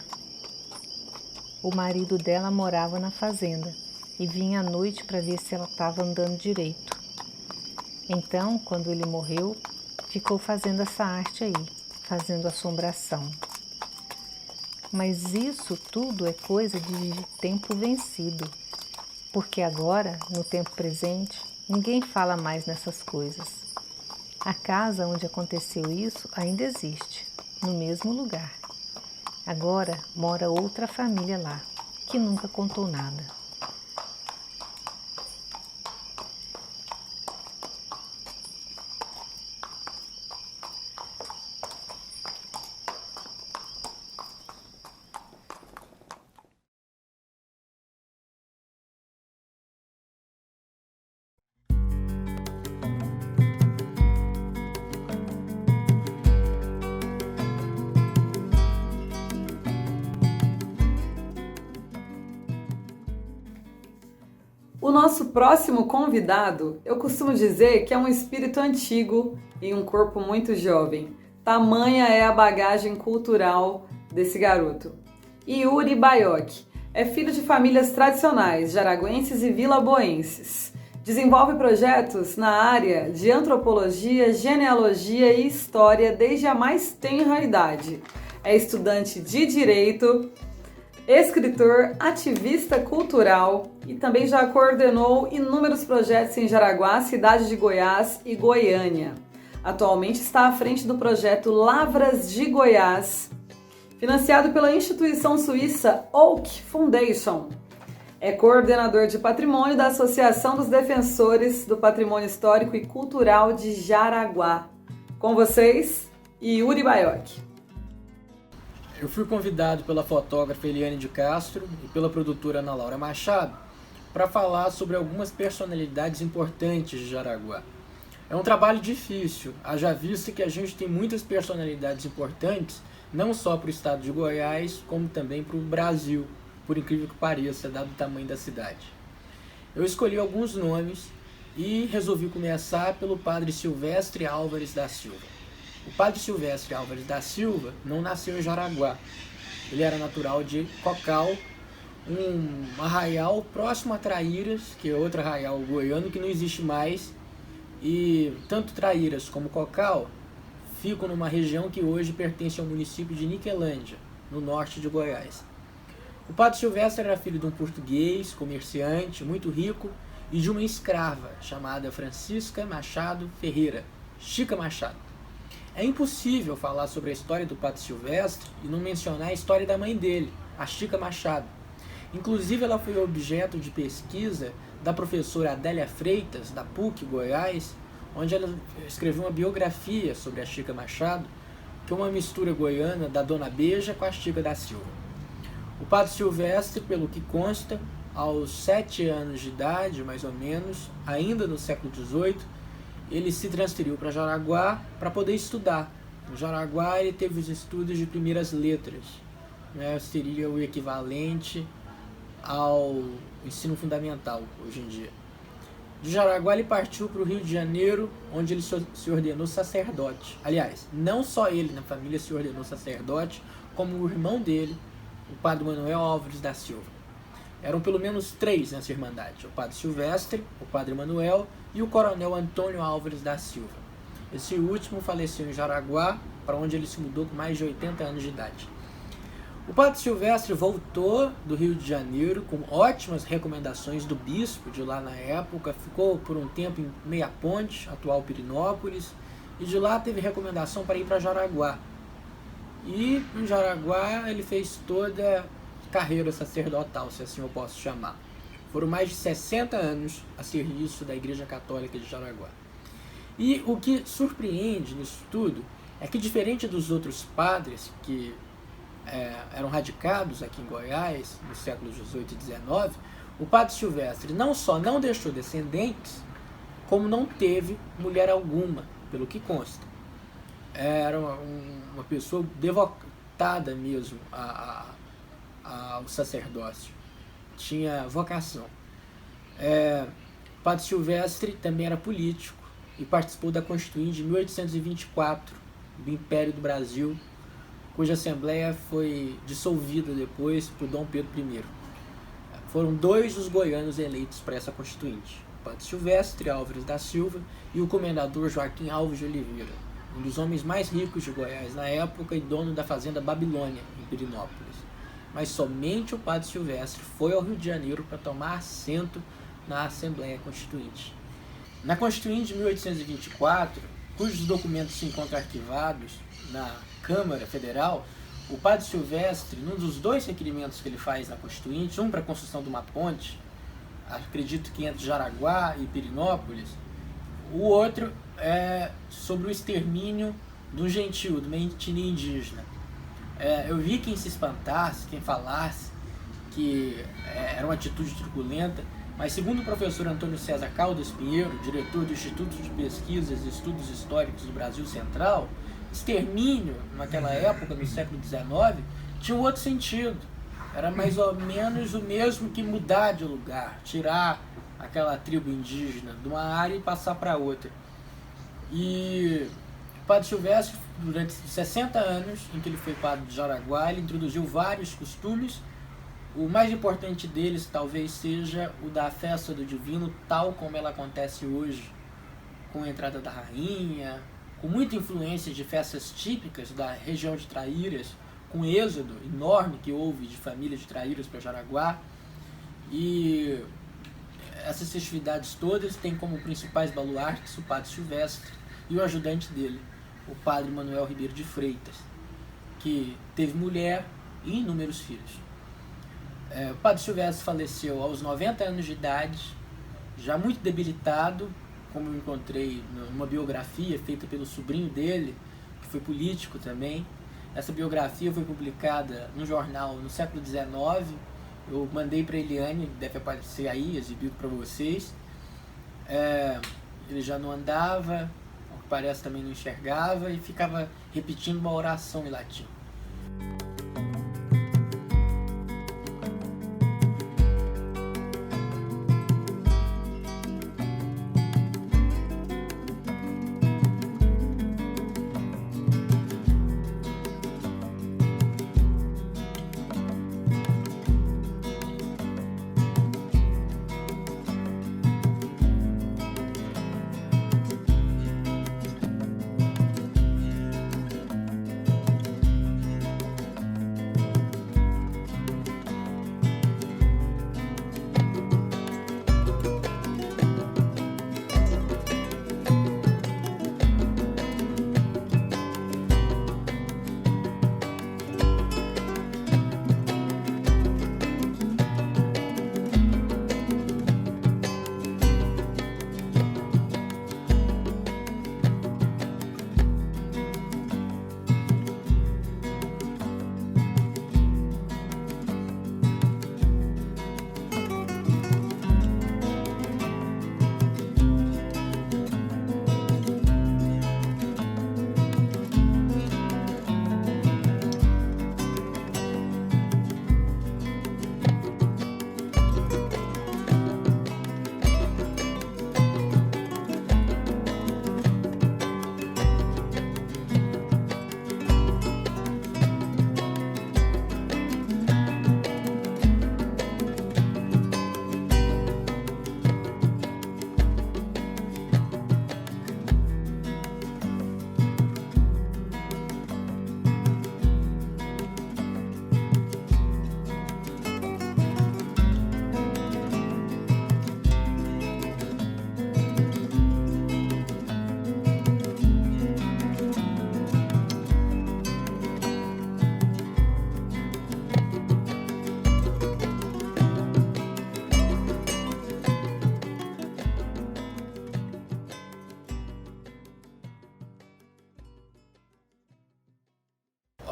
O marido dela morava na fazenda e vinha à noite para ver se ela estava andando direito. Então, quando ele morreu, ficou fazendo essa arte aí, fazendo assombração. Mas isso tudo é coisa de tempo vencido, porque agora, no tempo presente, ninguém fala mais nessas coisas. A casa onde aconteceu isso ainda existe, no mesmo lugar. Agora mora outra família lá, que nunca contou nada. O nosso próximo convidado, eu costumo dizer que é um espírito antigo e um corpo muito jovem. Tamanha é a bagagem cultural desse garoto. Yuri Baiocchi é filho de famílias tradicionais, jaraguenses e vilaboenses. Desenvolve projetos na área de antropologia, genealogia e história desde a mais tenra idade. É estudante de direito, escritor, ativista cultural e também já coordenou inúmeros projetos em Jaraguá, cidade de Goiás e Goiânia. Atualmente está à frente do projeto Lavras de Goiás, financiado pela instituição suíça Oak Foundation. É coordenador de patrimônio da Associação dos Defensores do Patrimônio Histórico e Cultural de Jaraguá. Com vocês, Yuri Baiocchi. Eu fui convidado pela fotógrafa Eliane de Castro e pela produtora Ana Laura Machado para falar sobre algumas personalidades importantes de Jaraguá. É um trabalho difícil, haja vista que a gente tem muitas personalidades importantes, não só para o estado de Goiás, como também para o Brasil, por incrível que pareça, dado o tamanho da cidade. Eu escolhi alguns nomes e resolvi começar pelo padre Silvestre Álvares da Silva. O padre Silvestre Álvares da Silva não nasceu em Jaraguá. Ele era natural de Cocal, um arraial próximo a Traíras, que é outro arraial goiano que não existe mais. E tanto Traíras como Cocal ficam numa região que hoje pertence ao município de Niquelândia, no norte de Goiás. O Padre Silvestre era filho de um português, comerciante, muito rico, e de uma escrava chamada Francisca Machado Ferreira, Chica Machado. É impossível falar sobre a história do Padre Silvestre e não mencionar a história da mãe dele, a Chica Machado. Inclusive, ela foi objeto de pesquisa da professora Adélia Freitas, da PUC Goiás, onde ela escreveu uma biografia sobre a Chica Machado, que é uma mistura goiana da Dona Beija com a Chica da Silva. O Padre Silvestre, pelo que consta, aos 7 anos de idade, mais ou menos, ainda no século XVIII, ele se transferiu para Jaraguá para poder estudar. No Jaraguá ele teve os estudos de primeiras letras, né? Seria o equivalente ao ensino fundamental hoje em dia. De Jaraguá ele partiu para o Rio de Janeiro, onde ele se ordenou sacerdote. Aliás, não só ele na família se ordenou sacerdote, como o irmão dele, o Padre Manuel Álvares da Silva. Eram pelo menos 3 nessa irmandade: o Padre Silvestre, o Padre Manuel e o Coronel Antônio Álvares da Silva. Esse último faleceu em Jaraguá, para onde ele se mudou com mais de 80 anos de idade. O Padre Silvestre voltou do Rio de Janeiro com ótimas recomendações do bispo de lá na época, ficou por um tempo em Meia Ponte, atual Pirinópolis, e de lá teve recomendação para ir para Jaraguá. E em Jaraguá ele fez toda a carreira sacerdotal, se assim eu posso chamar. Foram mais de 60 anos a serviço da Igreja Católica de Jaraguá. E o que surpreende nisso tudo é que, diferente dos outros padres que eram radicados aqui em Goiás, no século XVIII e XIX, o Padre Silvestre não só não deixou descendentes, como não teve mulher alguma, pelo que consta. Era uma pessoa devotada mesmo ao sacerdócio. Tinha vocação. O Padre Silvestre também era político e participou da Constituinte de 1824 do Império do Brasil, cuja Assembleia foi dissolvida depois por Dom Pedro I. Foram 2 os goianos eleitos para essa Constituinte: o Padre Silvestre Álvares da Silva e o comendador Joaquim Alves de Oliveira, um dos homens mais ricos de Goiás na época e dono da fazenda Babilônia, em Pirinópolis. Mas somente o Padre Silvestre foi ao Rio de Janeiro para tomar assento na Assembleia Constituinte. Na Constituinte de 1824, cujos documentos se encontram arquivados na Câmara Federal, o Padre Silvestre, num dos 2 requerimentos que ele faz na Constituinte, um para a construção de uma ponte, acredito que entre Jaraguá e Pirinópolis, o outro é sobre o extermínio do gentio, de uma etnia indígena. Eu vi quem se espantasse, quem falasse que era uma atitude truculenta, mas segundo o professor Antônio César Caldas Pinheiro, diretor do Instituto de Pesquisas e Estudos Históricos do Brasil Central, extermínio, naquela época, no século XIX, tinha um outro sentido. Era mais ou menos o mesmo que mudar de lugar, tirar aquela tribo indígena de uma área e passar para outra. E o Padre Silvestre, durante 60 anos em que ele foi padre de Jaraguá, ele introduziu vários costumes. O mais importante deles talvez seja o da festa do Divino, tal como ela acontece hoje, com a entrada da rainha, com muita influência de festas típicas da região de Traíras, com o êxodo enorme que houve de famílias de Traíras para Jaraguá. E essas festividades todas têm como principais baluartes o Padre Silvestre e o ajudante dele, o Padre Manuel Ribeiro de Freitas, que teve mulher e inúmeros filhos. O Padre Silvestre faleceu aos 90 anos de idade, já muito debilitado, como eu encontrei numa biografia feita pelo sobrinho dele, que foi político também. Essa biografia foi publicada no jornal no século XIX. Eu mandei para a Eliane, deve aparecer aí, exibido para vocês. Ele já não andava, ao que parece também não enxergava, e ficava repetindo uma oração em latim.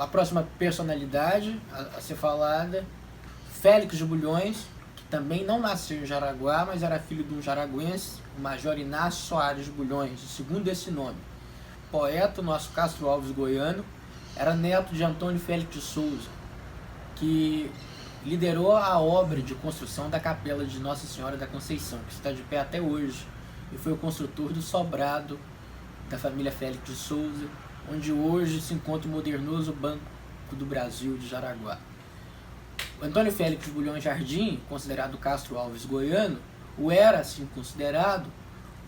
A próxima personalidade a ser falada, Félix de Bulhões, que também não nasceu em Jaraguá, mas era filho de um jaraguense, o Major Inácio Soares de Bulhões, segundo esse nome. Poeta, nosso Castro Alves goiano, era neto de Antônio Félix de Souza, que liderou a obra de construção da Capela de Nossa Senhora da Conceição, que está de pé até hoje, e foi o construtor do sobrado da família Félix de Souza, onde hoje se encontra o modernoso Banco do Brasil de Jaraguá. O Antônio Félix de Bulhões Jardim, considerado Castro Alves goiano, o era assim considerado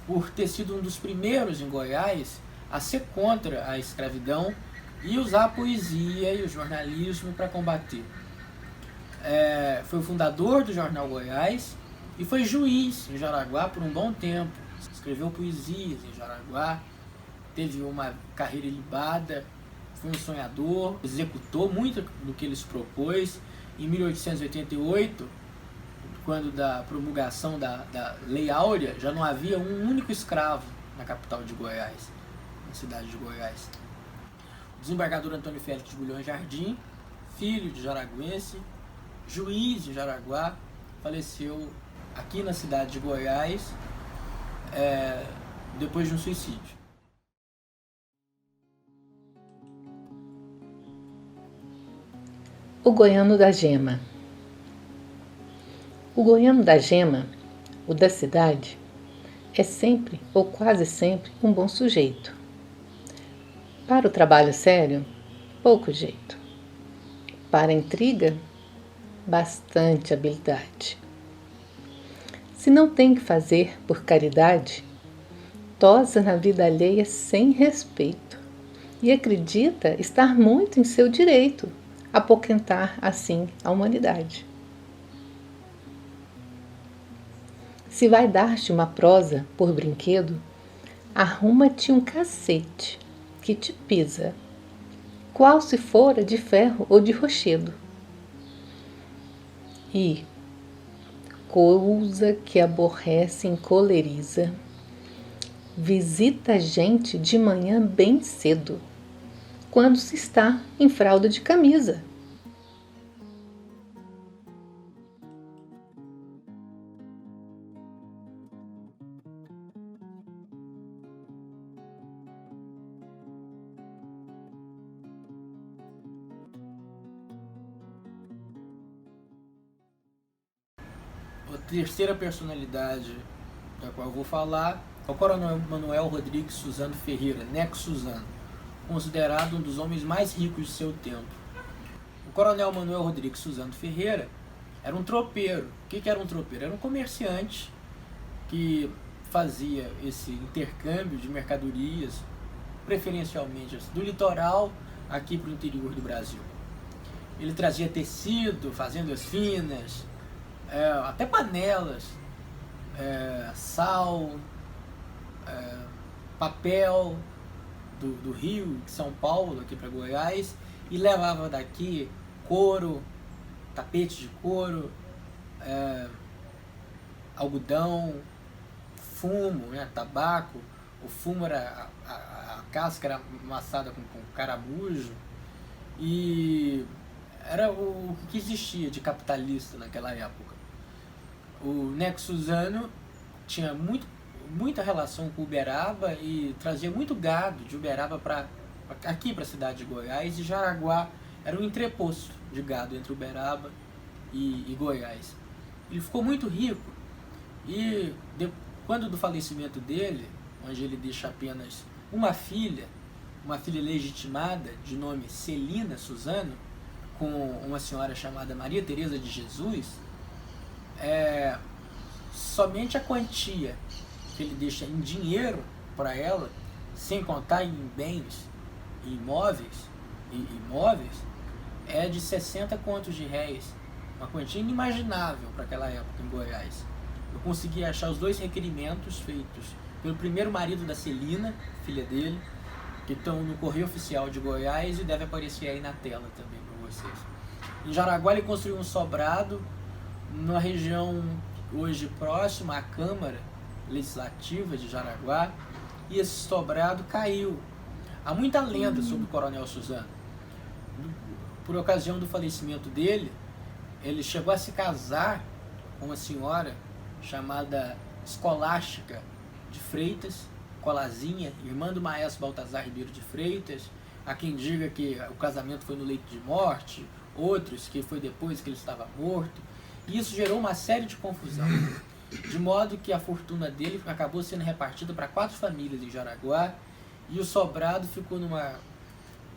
por ter sido um dos primeiros em Goiás a ser contra a escravidão e usar a poesia e o jornalismo para combater. Foi o fundador do Jornal Goiás e foi juiz em Jaraguá por um bom tempo. Escreveu poesias em Jaraguá, teve uma carreira ilibada, foi um sonhador, executou muito do que ele se propôs. Em 1888, quando da promulgação da Lei Áurea, já não havia um único escravo na capital de Goiás, na cidade de Goiás. O desembargador Antônio Félix de Bulhões Jardim, filho de jaraguense, juiz de Jaraguá, faleceu aqui na cidade de Goiás depois de um suicídio. O goiano da gema. O goiano da gema, o da cidade, é sempre ou quase sempre um bom sujeito. Para o trabalho sério, pouco jeito. Para a intriga, bastante habilidade. Se não tem que fazer por caridade, tosa na vida alheia sem respeito e acredita estar muito em seu direito, apoquentar assim a humanidade. Se vai dar-te uma prosa por brinquedo, arruma-te um cacete que te pisa, qual se fora de ferro ou de rochedo. E, coisa que aborrece e encoleriza, visita a gente de manhã bem cedo, quando se está em fralda de camisa. A terceira personalidade da qual eu vou falar é o Coronel Manuel Rodrigues Suzano Ferreira, Neco Suzano, considerado um dos homens mais ricos de seu tempo. O Coronel Manuel Rodrigues Suzano Ferreira era um tropeiro. O que era um tropeiro? Era um comerciante que fazia esse intercâmbio de mercadorias, preferencialmente do litoral aqui para o interior do Brasil. Ele trazia tecido, fazendas finas, até panelas, sal, papel do Rio, de São Paulo, aqui para Goiás, e levava daqui couro, tapete de couro, algodão, fumo, tabaco. O fumo era a casca era amassada com caramujo, e era o que existia de capitalista naquela época. O Neco Suzano tinha muita relação com Uberaba e trazia muito gado de Uberaba aqui para a cidade de Goiás, e Jaraguá era um entreposto de gado entre Uberaba e Goiás. Ele ficou muito rico e quando do falecimento dele, onde ele deixa apenas uma filha legitimada de nome Celina Suzano, com uma senhora chamada Maria Teresa de Jesus, somente a quantia que ele deixa em dinheiro para ela, sem contar em bens e imóveis, é de 60 contos de réis, uma quantia inimaginável para aquela época em Goiás. Eu consegui achar os 2 requerimentos feitos pelo primeiro marido da Celina, filha dele, que estão no Correio Oficial de Goiás e deve aparecer aí na tela também para vocês. Em Jaraguá ele construiu um sobrado numa região hoje próxima à Câmara Legislativa de Jaraguá, e esse sobrado caiu. Há muita lenda sobre o Coronel Suzano. por ocasião do falecimento dele, ele chegou a se casar com uma senhora chamada Escolástica de Freitas, Colazinha, irmã do maestro Baltazar Ribeiro de Freitas. Há quem diga que o casamento foi no leito de morte, outros que foi depois que ele estava morto. E isso gerou uma série de confusão, de modo que a fortuna dele acabou sendo repartida para 4 famílias em Jaraguá, e o sobrado ficou numa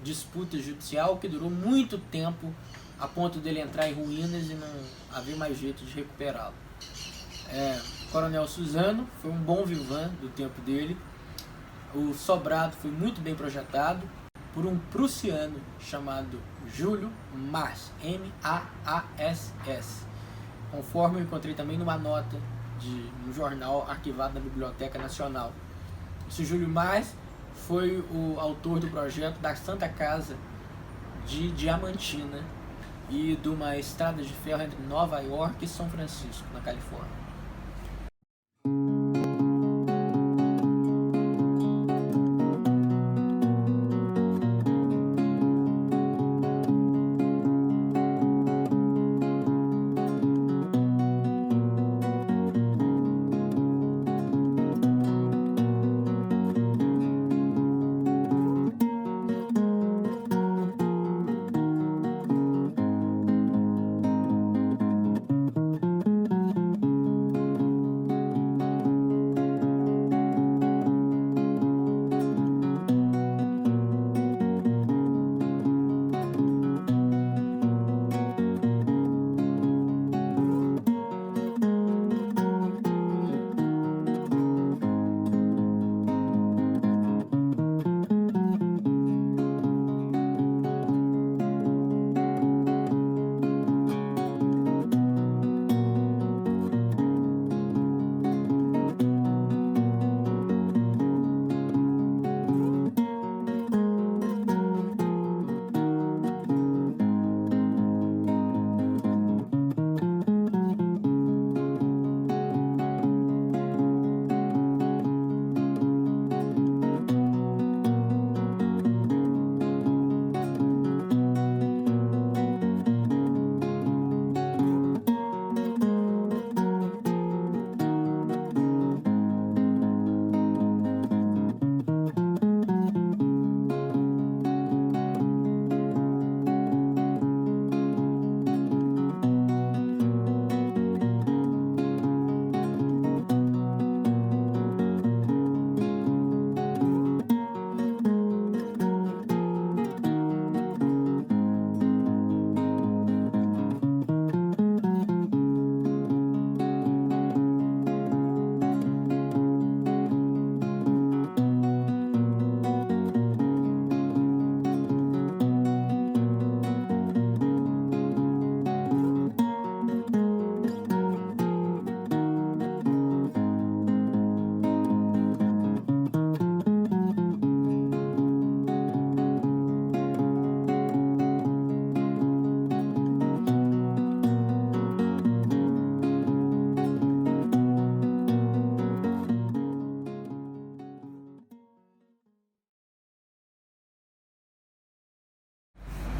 disputa judicial que durou muito tempo, a ponto dele entrar em ruínas e não haver mais jeito de recuperá-lo. Coronel Suzano foi um bom vivan do tempo dele. O sobrado foi muito bem projetado por um prussiano chamado Júlio Maass, M-A-A-S-S, conforme eu encontrei também numa nota de um jornal arquivado na Biblioteca Nacional. Esse Júlio Maass foi o autor do projeto da Santa Casa de Diamantina e de uma estrada de ferro entre Nova York e São Francisco, na Califórnia.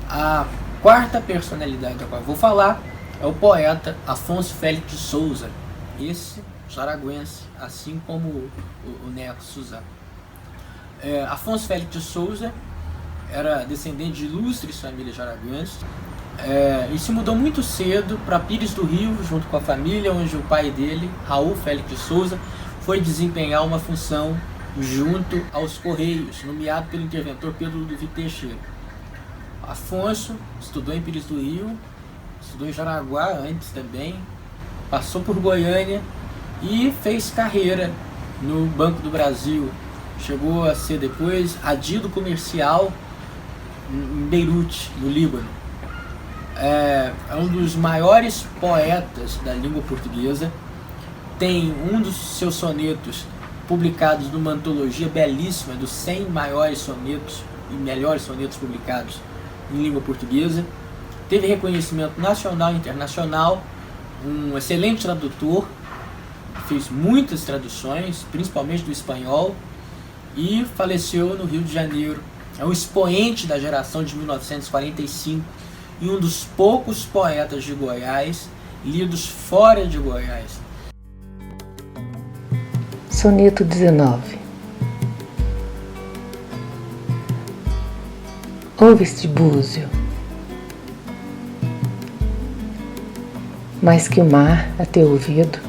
A quarta personalidade da qual eu vou falar é o poeta Afonso Félix de Souza, esse jaraguense, assim como o Neco Suzano. Afonso Félix de Souza era descendente de ilustres famílias jaraguenses e se mudou muito cedo para Pires do Rio, junto com a família, onde o pai dele, Raul Félix de Souza, foi desempenhar uma função junto aos Correios, nomeado pelo interventor Pedro Ludovico Teixeira. Afonso estudou em Pires do Rio, estudou em Jaraguá antes também, passou por Goiânia e fez carreira no Banco do Brasil. Chegou a ser depois adido comercial em Beirute, no Líbano. É um dos maiores poetas da língua portuguesa. Tem um dos seus sonetos publicados numa antologia belíssima dos 100 maiores sonetos e melhores sonetos publicados em língua portuguesa. Teve reconhecimento nacional e internacional, um excelente tradutor, fez muitas traduções, principalmente do espanhol, e faleceu no Rio de Janeiro É um expoente da geração de 1945 e um dos poucos poetas de Goiás lidos fora de Goiás. Soneto 19. Ouve-te, búzio, mais que o mar a teu ouvido,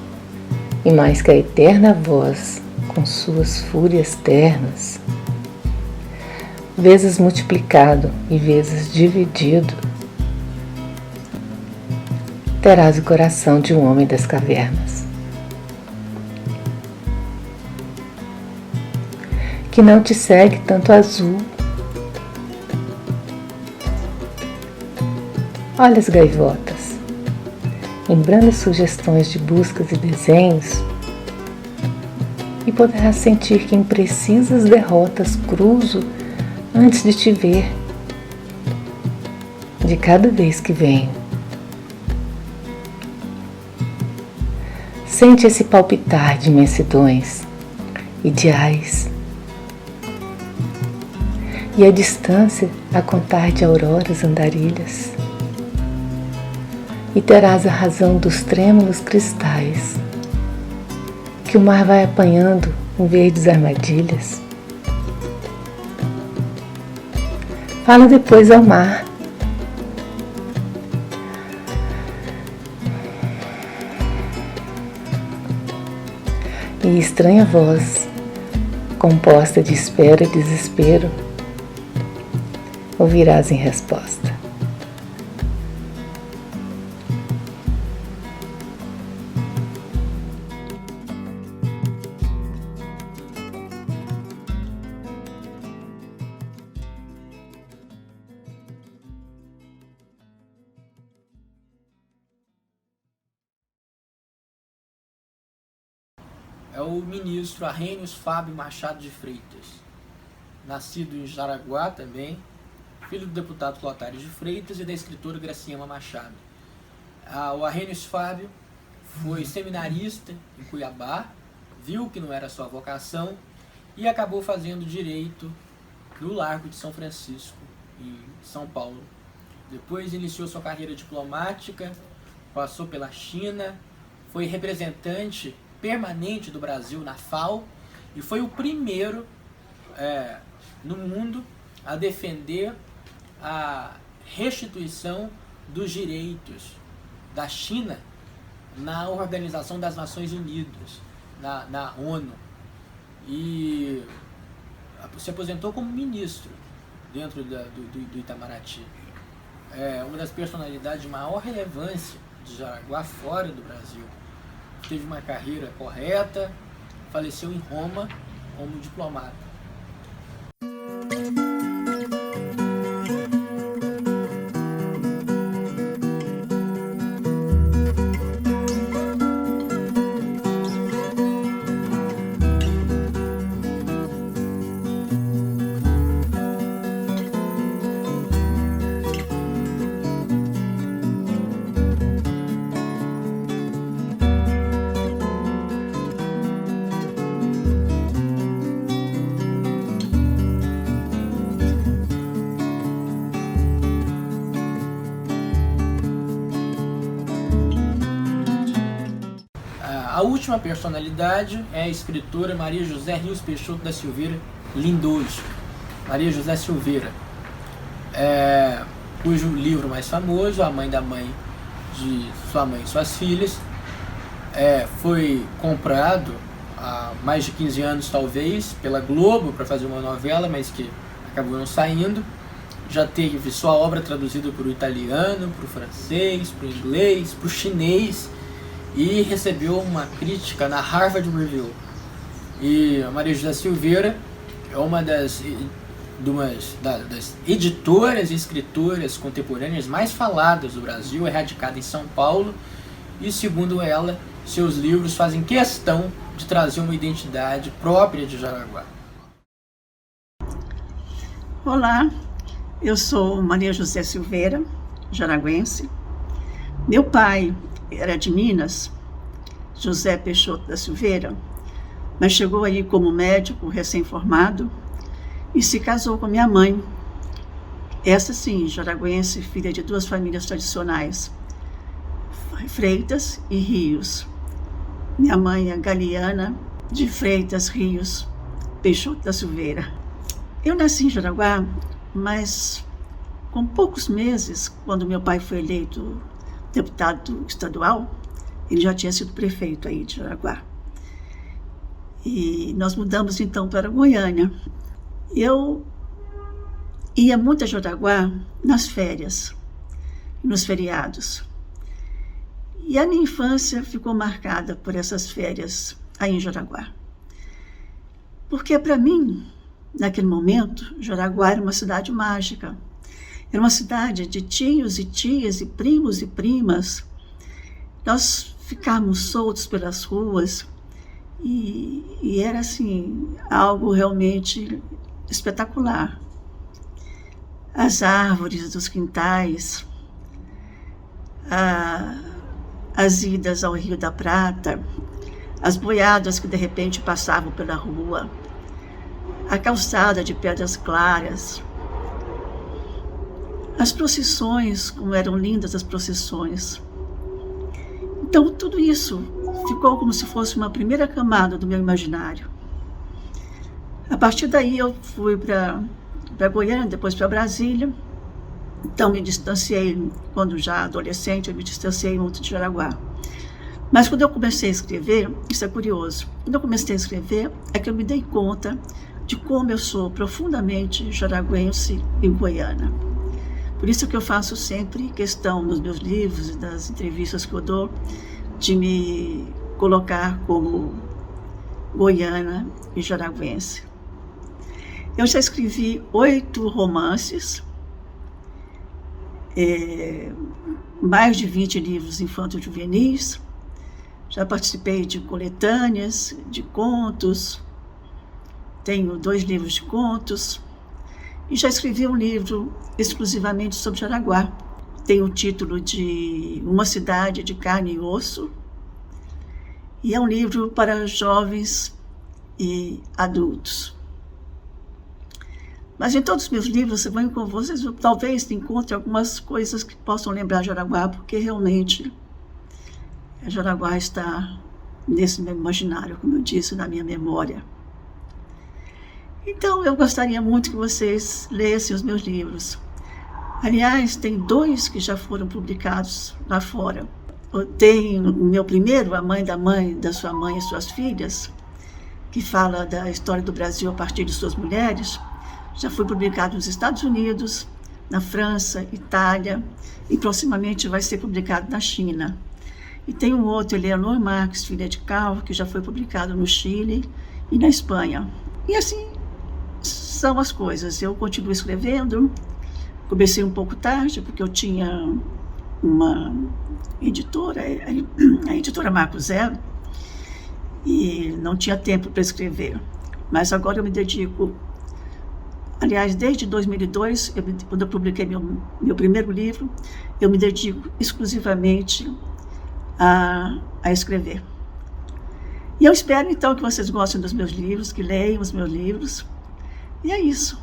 e mais que a eterna voz com suas fúrias ternas, vezes multiplicado e vezes dividido, terás o coração de um homem das cavernas, que não te segue tanto azul. Olha as gaivotas, em brandas sugestões de buscas e desenhos, e poderás sentir que em precisas derrotas cruzo antes de te ver, de cada vez que venho. Sente esse palpitar de imensidões, ideais, e a distância a contar de auroras andarilhas, e terás a razão dos trêmulos cristais que o mar vai apanhando em verdes armadilhas. Fala depois ao mar. E estranha voz, composta de espera e desespero, ouvirás em resposta. É o ministro Arrhenius Fábio Machado de Freitas, nascido em Jaraguá também, filho do deputado Clotário de Freitas e da escritora Graciema Machado. O Arrhenius Fábio foi seminarista em Cuiabá, viu que não era sua vocação e acabou fazendo direito no Largo de São Francisco, em São Paulo. Depois iniciou sua carreira diplomática, passou pela China, foi representante permanente do Brasil na FAO e foi o primeiro no mundo a defender a restituição dos direitos da China na Organização das Nações Unidas, na ONU, e se aposentou como ministro dentro do Itamaraty. É uma das personalidades de maior relevância de Jaraguá fora do Brasil. Teve uma carreira correta, faleceu em Roma como diplomata. A última personalidade é a escritora Maria José Rios Peixoto da Silveira Lindoso. Maria José Silveira, cujo livro mais famoso, A Mãe da Mãe de Sua Mãe e Suas Filhas, foi comprado há mais de 15 anos talvez pela Globo para fazer uma novela, mas que acabou não saindo. Já teve sua obra traduzida para o italiano, para o francês, para o inglês, para o chinês, e recebeu uma crítica na Harvard Review. E a Maria José Silveira é uma das editoras e escritoras contemporâneas mais faladas do Brasil, é radicada em São Paulo, e segundo ela, seus livros fazem questão de trazer uma identidade própria de Jaraguá. Olá, eu sou Maria José Silveira, jaraguense. Meu pai era de Minas, José Peixoto da Silveira, mas chegou aí como médico recém-formado e se casou com minha mãe. Essa sim, jaraguense, filha de 2 famílias tradicionais, Freitas e Rios. Minha mãe é Galiana de Freitas, Rios, Peixoto da Silveira. Eu nasci em Jaraguá, mas com poucos meses, quando meu pai foi eleito deputado estadual, ele já tinha sido prefeito aí de Jaraguá. E nós mudamos então para Goiânia. Eu ia muito a Jaraguá nas férias, nos feriados. E a minha infância ficou marcada por essas férias aí em Jaraguá. Porque para mim, naquele momento, Jaraguá era uma cidade mágica. Era uma cidade de tios e tias e primos e primas. Nós ficávamos soltos pelas ruas e era assim, algo realmente espetacular. As árvores dos quintais, as idas ao Rio da Prata, as boiadas que de repente passavam pela rua, a calçada de Pedras Claras, as procissões, como eram lindas as procissões. Então, tudo isso ficou como se fosse uma primeira camada do meu imaginário. A partir daí, eu fui para Goiânia, depois para Brasília. Então, me distanciei, quando já adolescente, eu me distanciei muito de Jaraguá. Mas quando eu comecei a escrever, isso é curioso, quando eu comecei a escrever, é que eu me dei conta de como eu sou profundamente jaraguense e goiana. Por isso que eu faço sempre questão nos meus livros e nas entrevistas que eu dou de me colocar como goiana e jaraguense. Eu já escrevi 8 romances, mais de 20 livros infanto-juvenis, já participei de coletâneas, de contos, tenho 2 livros de contos, e já escrevi um livro exclusivamente sobre Jaraguá. Tem o título de Uma Cidade de Carne e Osso, e é um livro para jovens e adultos. Mas em todos os meus livros, vocês talvez encontrem algumas coisas que possam lembrar Jaraguá, porque realmente Jaraguá está nesse meu imaginário, como eu disse, na minha memória. Então, eu gostaria muito que vocês lessem os meus livros. Aliás, tem 2 que já foram publicados lá fora. Tem o meu primeiro, A Mãe da Sua Mãe e Suas Filhas, que fala da história do Brasil a partir de suas mulheres. Já foi publicado nos Estados Unidos, na França, Itália, e proximamente vai ser publicado na China. E tem um outro, Eleanor Marques, Filha de Carro, que já foi publicado no Chile e na Espanha. E assim são as coisas. Eu continuo escrevendo, comecei um pouco tarde, porque eu tinha uma editora, a editora Marco Zero, e não tinha tempo para escrever. Mas agora eu me dedico, aliás, desde 2002, quando eu publiquei meu primeiro livro, eu me dedico exclusivamente a escrever. E eu espero, então, que vocês gostem dos meus livros, que leiam os meus livros. E é isso.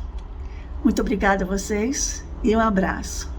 Muito obrigada a vocês e um abraço.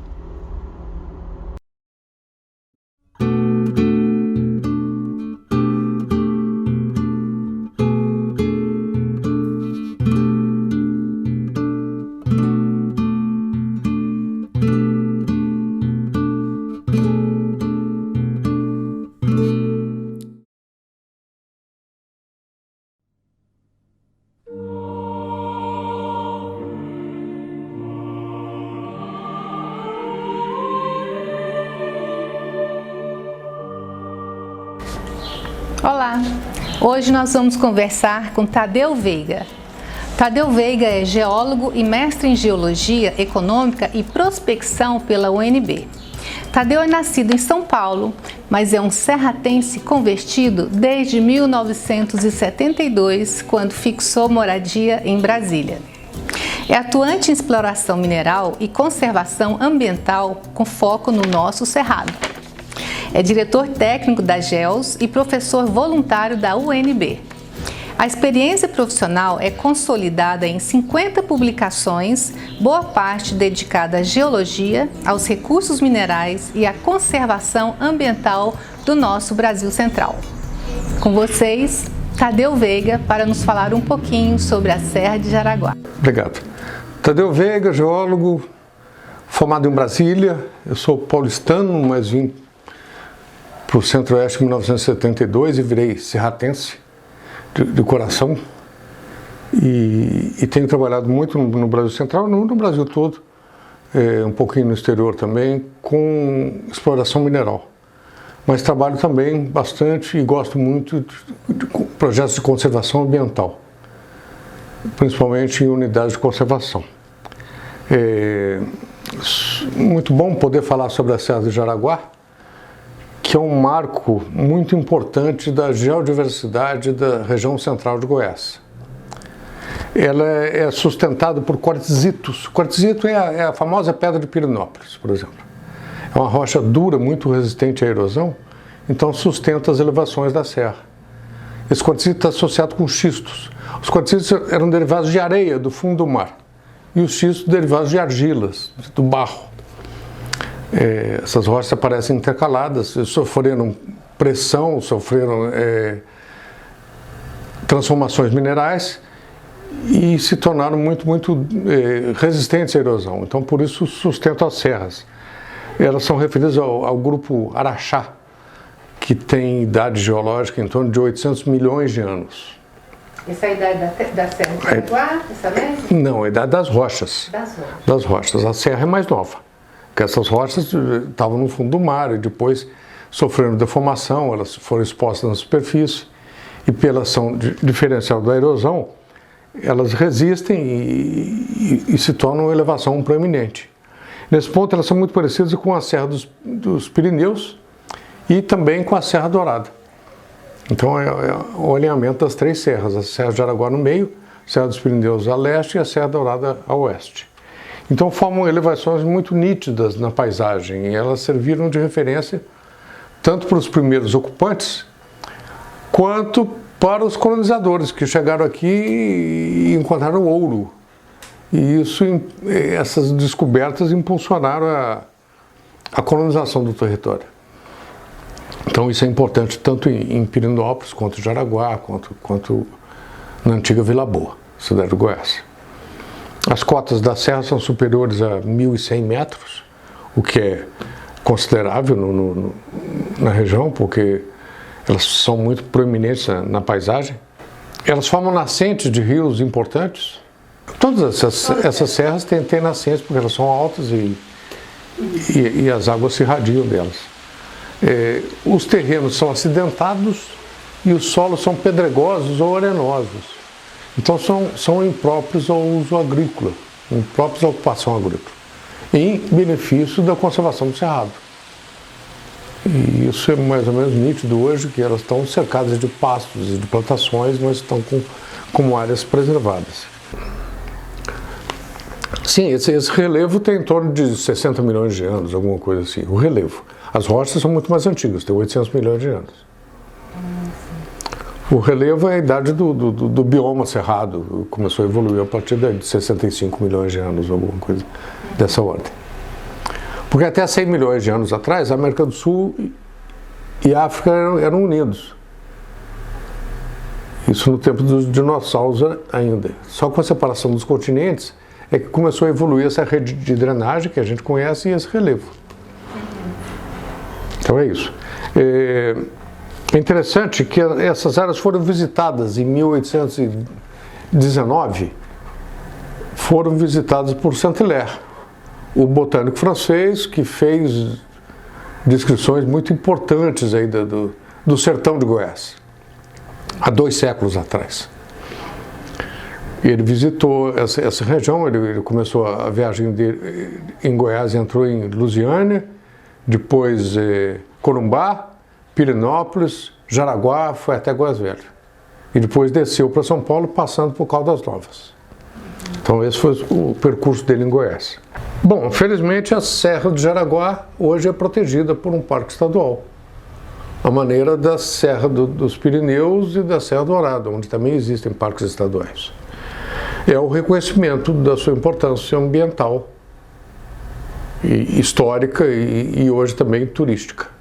Olá! Hoje nós vamos conversar com Tadeu Veiga. Tadeu Veiga é geólogo e mestre em Geologia Econômica e Prospecção pela UNB. Tadeu é nascido em São Paulo, mas é um serratense convertido desde 1972, quando fixou moradia em Brasília. É atuante em exploração mineral e conservação ambiental com foco no nosso Cerrado. É diretor técnico da GEOS e professor voluntário da UNB. A experiência profissional é consolidada em 50 publicações, boa parte dedicada à geologia, aos recursos minerais e à conservação ambiental do nosso Brasil Central. Com vocês, Tadeu Veiga, para nos falar um pouquinho sobre a Serra de Jaraguá. Obrigado. Tadeu Veiga, geólogo, formado em Brasília. Eu sou paulistano, mas vim para o Centro-Oeste em 1972 e virei serratense de coração. E tenho trabalhado muito no Brasil Central, no Brasil todo, um pouquinho no exterior também, com exploração mineral. Mas trabalho também bastante e gosto muito de projetos de conservação ambiental, principalmente em unidades de conservação. Muito bom poder falar sobre a Serra de Jaraguá, que é um marco muito importante da geodiversidade da região central de Goiás. Ela é sustentada por quartzitos. Quartzito é a famosa pedra de Pirenópolis, por exemplo. É uma rocha dura, muito resistente à erosão, então sustenta as elevações da serra. Esse quartzito está associado com xistos. Os quartzitos eram derivados de areia do fundo do mar e os xistos derivados de argilas, do barro. Essas rochas aparecem intercaladas, sofreram pressão, sofreram transformações minerais e se tornaram muito resistentes à erosão. Então, por isso, sustentam as serras. Elas são referidas ao grupo Araxá, que tem idade geológica em torno de 800 milhões de anos. Essa é a idade da Serra de Jaraguá? Essa mesmo? Não, a idade das rochas. Das rochas. A serra é mais nova. Porque essas rochas estavam no fundo do mar e depois sofreram deformação, elas foram expostas na superfície e pela ação diferencial da erosão, elas resistem e se tornam uma elevação proeminente. Nesse ponto, elas são muito parecidas com a Serra dos Pirineus e também com a Serra Dourada. Então, é o alinhamento das três serras, a Serra de Jaraguá no meio, a Serra dos Pirineus a leste e a Serra Dourada a oeste. Então, formam elevações muito nítidas na paisagem e elas serviram de referência tanto para os primeiros ocupantes quanto para os colonizadores que chegaram aqui e encontraram ouro. E essas descobertas impulsionaram a colonização do território. Então isso é importante tanto em Pirenópolis, quanto em Jaraguá, quanto na antiga Vila Boa, cidade de Goiás. As cotas da serra são superiores a 1.100 metros, o que é considerável na região, porque elas são muito proeminentes na paisagem. Elas formam nascentes de rios importantes. Todas essas serras têm nascentes porque elas são altas e as águas se irradiam delas. Os terrenos são acidentados e os solos são pedregosos ou arenosos. Então são impróprios ao uso agrícola, impróprios à ocupação agrícola, em benefício da conservação do cerrado. E isso é mais ou menos nítido hoje, que elas estão cercadas de pastos e de plantações, mas estão como áreas preservadas. Sim, esse relevo tem em torno de 60 milhões de anos, alguma coisa assim, o relevo. As rochas são muito mais antigas, têm 800 milhões de anos. O relevo é a idade do bioma cerrado, começou a evoluir a partir de 65 milhões de anos, alguma coisa dessa ordem. Porque até 100 milhões de anos atrás, a América do Sul e a África eram unidos. Isso no tempo dos dinossauros ainda. Só com a separação dos continentes é que começou a evoluir essa rede de drenagem que a gente conhece e esse relevo. Então é isso. É interessante que essas áreas foram visitadas em 1819, foram visitadas por Saint-Hilaire, o botânico francês que fez descrições muito importantes aí do sertão de Goiás, há 2 séculos atrás. Ele visitou essa região, ele começou a viagem dele em Goiás, entrou em Lusiânia, depois Corumbá, Pirenópolis, Jaraguá, foi até Goiás Velho. E depois desceu para São Paulo, passando por Caldas Novas. Então esse foi o percurso dele em Goiás. Bom, felizmente a Serra de Jaraguá hoje é protegida por um parque estadual. a maneira da Serra dos Pirineus e da Serra Dourada, onde também existem parques estaduais. É o reconhecimento da sua importância ambiental, e histórica e hoje também turística.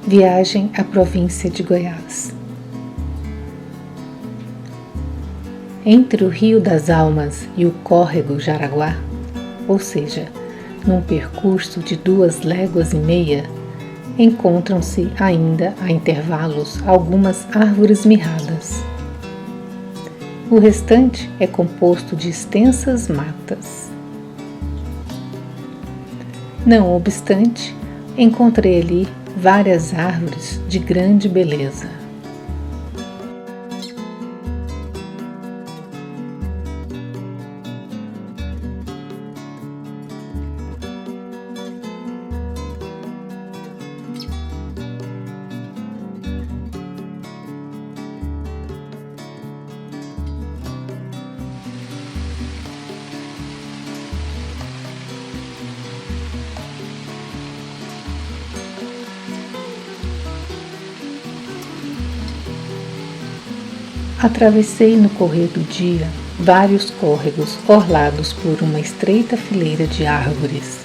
Viagem à província de Goiás. Entre o Rio das Almas e o córrego Jaraguá, ou seja, num percurso de 2,5 léguas, encontram-se ainda a intervalos algumas árvores mirradas. O restante é composto de extensas matas. Não obstante, encontrei ali várias árvores de grande beleza. Atravessei no correr do dia vários córregos orlados por uma estreita fileira de árvores.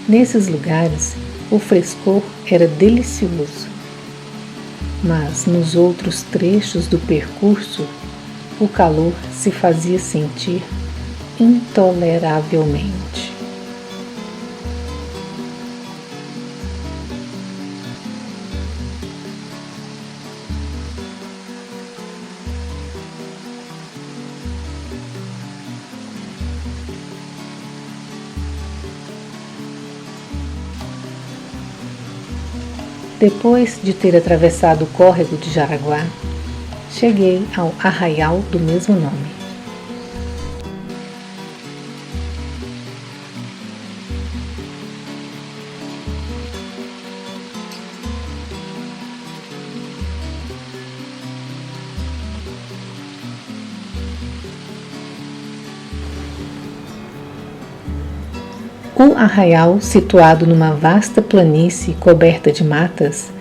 Nesses lugares, o frescor era delicioso, mas nos outros trechos do percurso, o calor se fazia sentir intoleravelmente. Depois de ter atravessado o córrego de Jaraguá, cheguei ao arraial do mesmo nome. O arraial, situado numa vasta planície coberta de matas,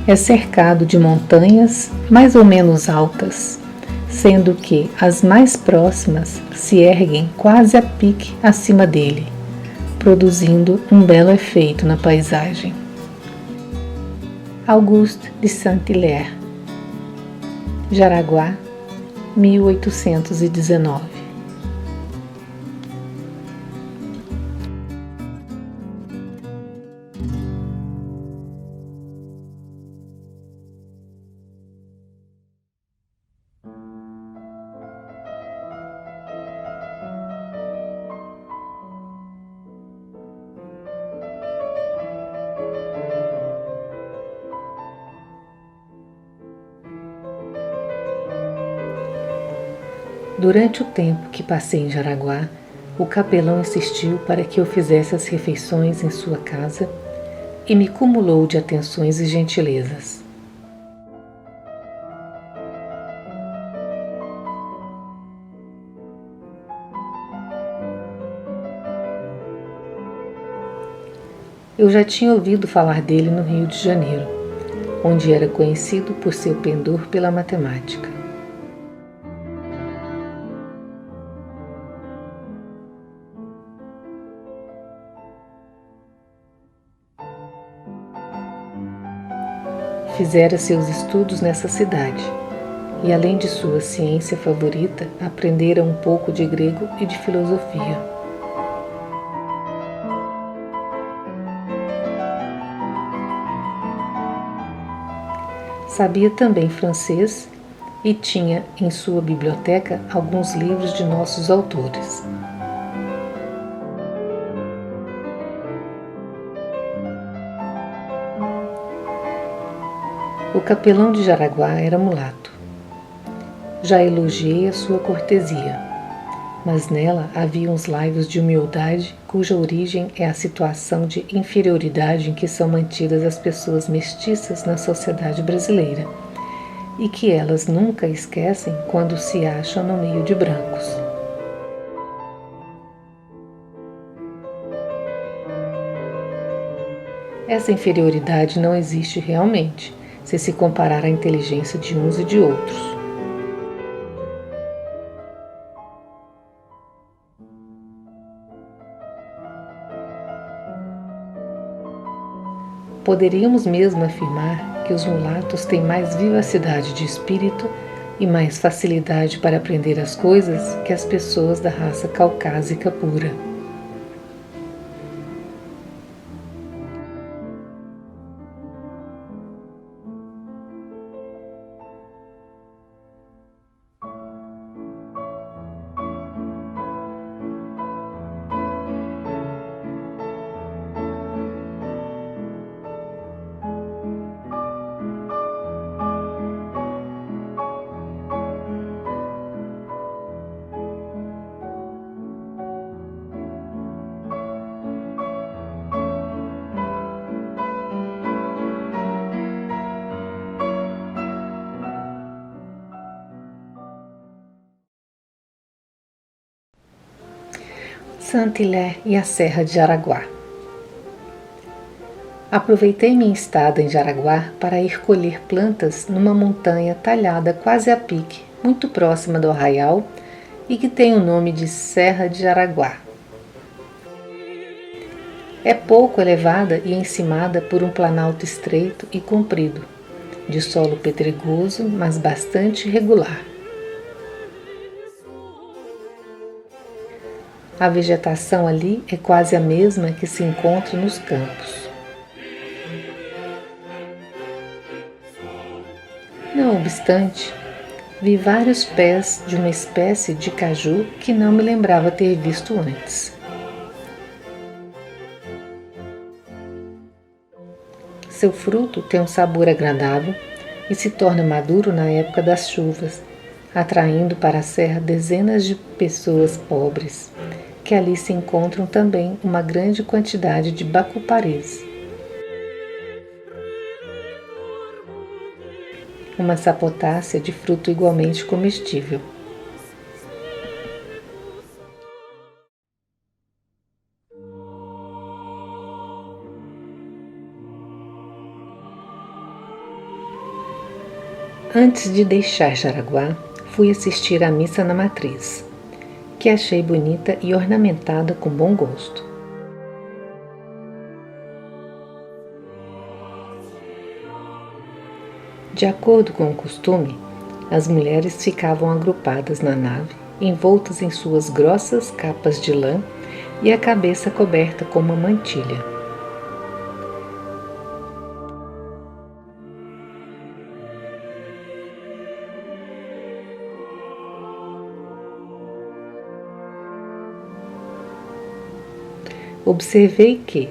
é cercado de montanhas mais ou menos altas, sendo que as mais próximas se erguem quase a pique acima dele, produzindo um belo efeito na paisagem. Auguste de Saint-Hilaire, Jaraguá, 1819. Durante o tempo que passei em Jaraguá, o capelão insistiu para que eu fizesse as refeições em sua casa e me cumulou de atenções e gentilezas. Eu já tinha ouvido falar dele no Rio de Janeiro, onde era conhecido por seu pendor pela matemática. Fizera seus estudos nessa cidade e, além de sua ciência favorita, aprendera um pouco de grego e de filosofia. Sabia também francês e tinha em sua biblioteca alguns livros de nossos autores. O capelão de Jaraguá era mulato. Já elogiei a sua cortesia, mas nela havia uns laivos de humildade cuja origem é a situação de inferioridade em que são mantidas as pessoas mestiças na sociedade brasileira e que elas nunca esquecem quando se acham no meio de brancos. Essa inferioridade não existe realmente, se comparar a inteligência de uns e de outros. Poderíamos mesmo afirmar que os mulatos têm mais vivacidade de espírito e mais facilidade para aprender as coisas que as pessoas da raça caucásica pura. Saint-Hilaire e a Serra de Jaraguá. Aproveitei minha estada em Jaraguá para ir colher plantas numa montanha talhada quase a pique, muito próxima do arraial e que tem o nome de Serra de Jaraguá. É pouco elevada e encimada por um planalto estreito e comprido, de solo pedregoso, mas bastante regular. A vegetação ali é quase a mesma que se encontra nos campos. Não obstante, vi vários pés de uma espécie de caju que não me lembrava ter visto antes. Seu fruto tem um sabor agradável e se torna maduro na época das chuvas, atraindo para a serra dezenas de pessoas pobres, que ali se encontram também uma grande quantidade de bacuparês. Uma sapotácea de fruto igualmente comestível. Antes de deixar Jaraguá, fui assistir à missa na matriz, que achei bonita e ornamentada com bom gosto. De acordo com o costume, as mulheres ficavam agrupadas na nave, envoltas em suas grossas capas de lã e a cabeça coberta com uma mantilha. Observei que,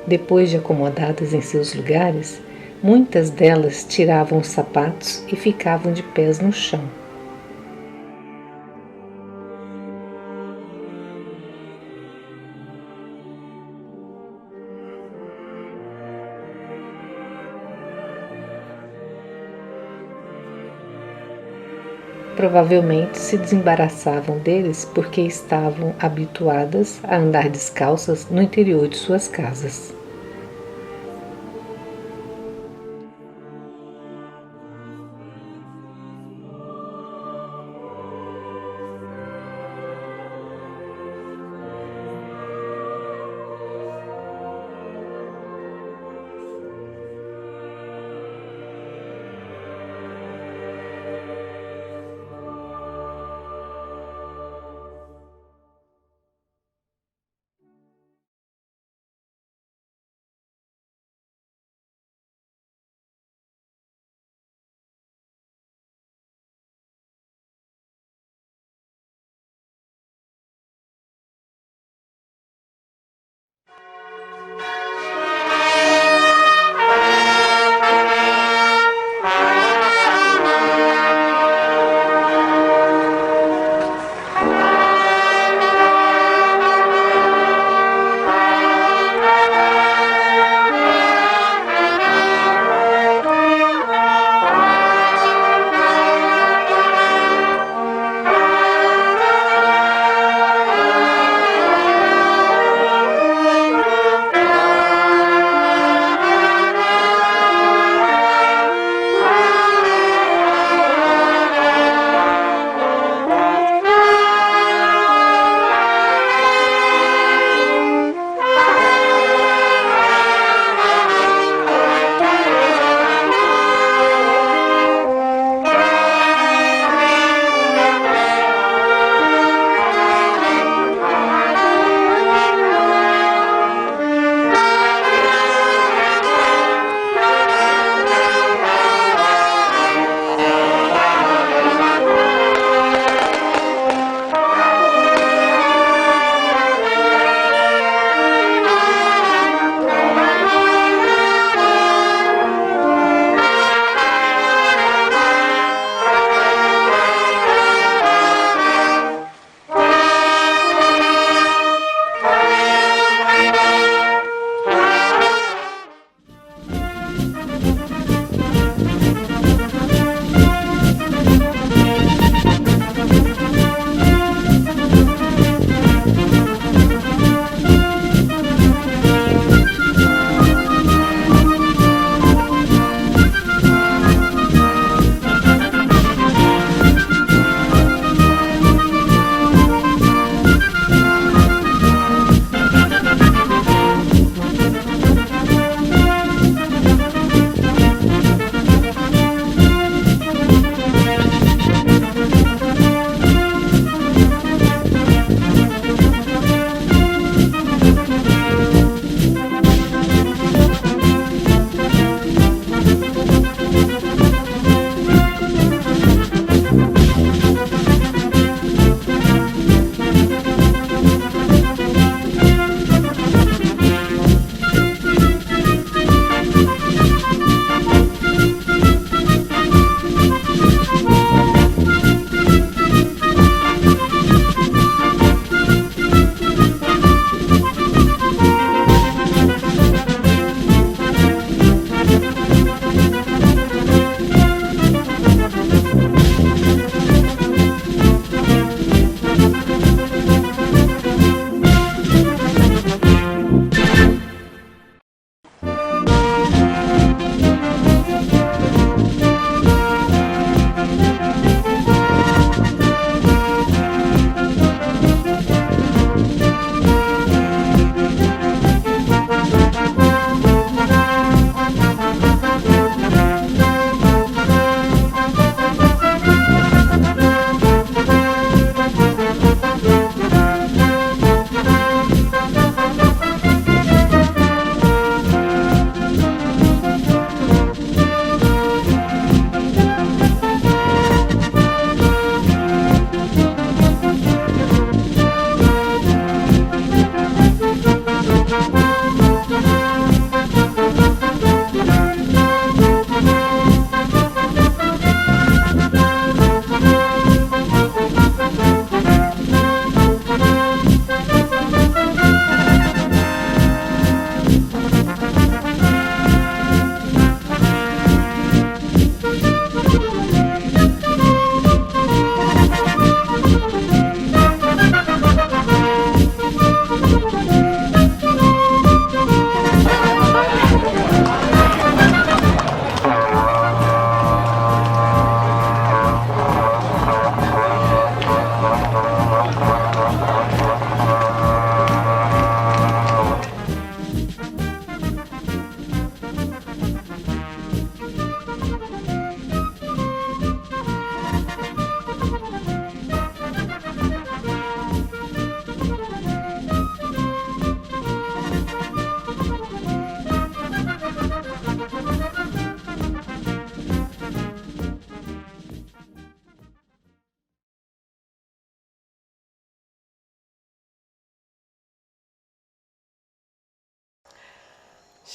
depois de acomodadas em seus lugares, muitas delas tiravam os sapatos e ficavam de pés no chão. Provavelmente se desembaraçavam deles porque estavam habituadas a andar descalças no interior de suas casas.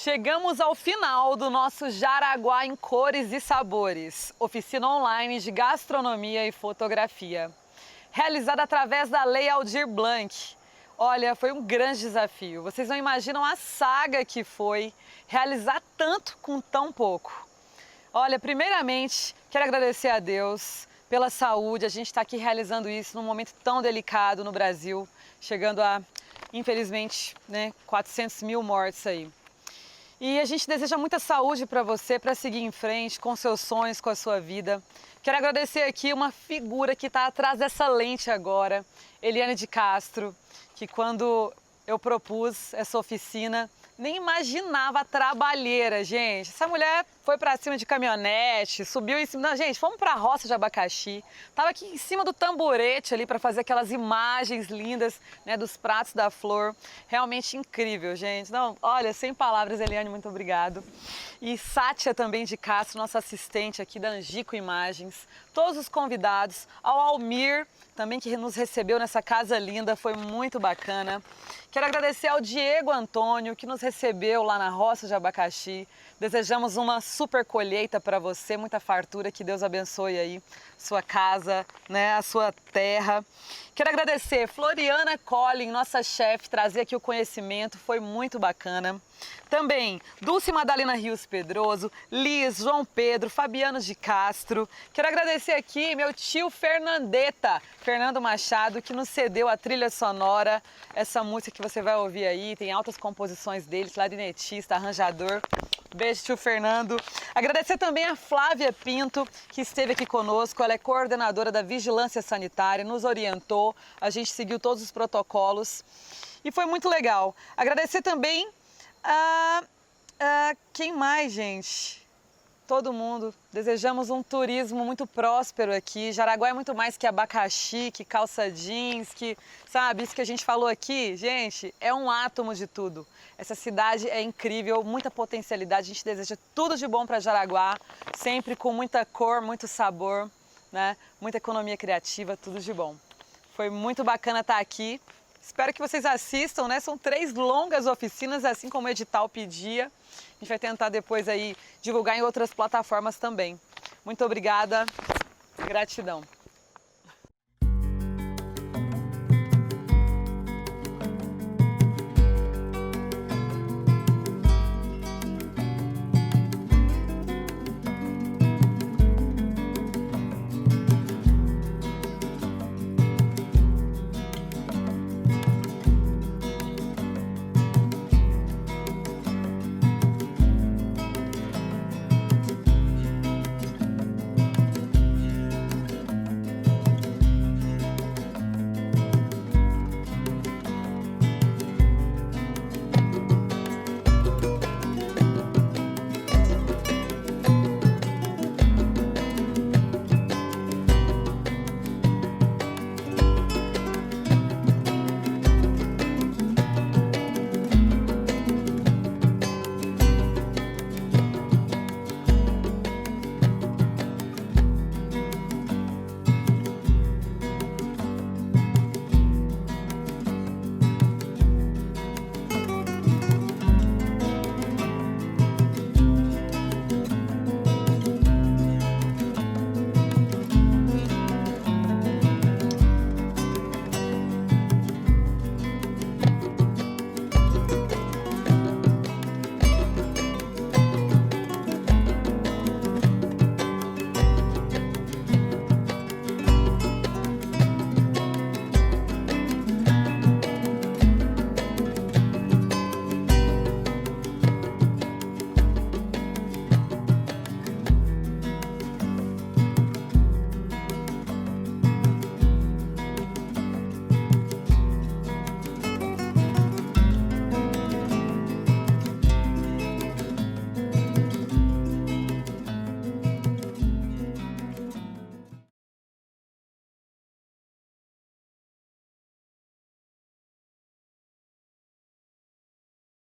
Chegamos ao final do nosso Jaraguá em Cores e Sabores, oficina online de gastronomia e fotografia, realizada através da Lei Aldir Blanc. Olha, foi um grande desafio. Vocês não imaginam a saga que foi realizar tanto com tão pouco. Olha, primeiramente, quero agradecer a Deus pela saúde. A gente está aqui realizando isso num momento tão delicado no Brasil, chegando a, infelizmente, 400 mil mortes aí. E a gente deseja muita saúde para você, para seguir em frente com seus sonhos, com a sua vida. Quero agradecer aqui uma figura que está atrás dessa lente agora, Eliane de Castro, que quando eu propus essa oficina, nem imaginava a trabalheira, gente. Essa mulher foi para cima de caminhonete, subiu em cima... Não, gente, fomos para a roça de abacaxi. Tava aqui em cima do tamborete ali para fazer aquelas imagens lindas, dos pratos da flor. Realmente incrível, gente. Não, olha, sem palavras, Eliane, muito obrigado. E Sátia também de Castro, nossa assistente aqui da Angico Imagens. Todos os convidados, ao Almir, também que nos recebeu nessa casa linda, foi muito bacana. Quero agradecer ao Diego Antônio, que nos recebeu lá na roça de abacaxi. Desejamos uma super colheita para você, muita fartura, que Deus abençoe aí sua casa, a sua terra. Quero agradecer Floriana Collin, nossa chefe, trazer aqui o conhecimento, foi muito bacana. Também Dulce Madalena Rios Pedroso, Liz, João Pedro, Fabiano de Castro. Quero agradecer aqui meu tio Fernandeta, Fernando Machado, que nos cedeu a trilha sonora, essa música que você vai ouvir aí, tem altas composições dele, clarinetista, arranjador. Beijo, tio Fernando. Agradecer também a Flávia Pinto, que esteve aqui conosco. Ela é coordenadora da Vigilância Sanitária, nos orientou, a gente seguiu todos os protocolos e foi muito legal. Agradecer também quem mais, gente? Todo mundo. Desejamos um turismo muito próspero aqui. Jaraguá é muito mais que abacaxi, que calça jeans, que, sabe, isso que a gente falou aqui, gente, é um átomo de tudo. Essa cidade é incrível, muita potencialidade. A gente deseja tudo de bom para Jaraguá, sempre com muita cor, muito sabor, muita economia criativa, tudo de bom. Foi muito bacana estar aqui. Espero que vocês assistam, São 3 longas oficinas, assim como o edital pedia. A gente vai tentar depois aí divulgar em outras plataformas também. Muito obrigada, gratidão.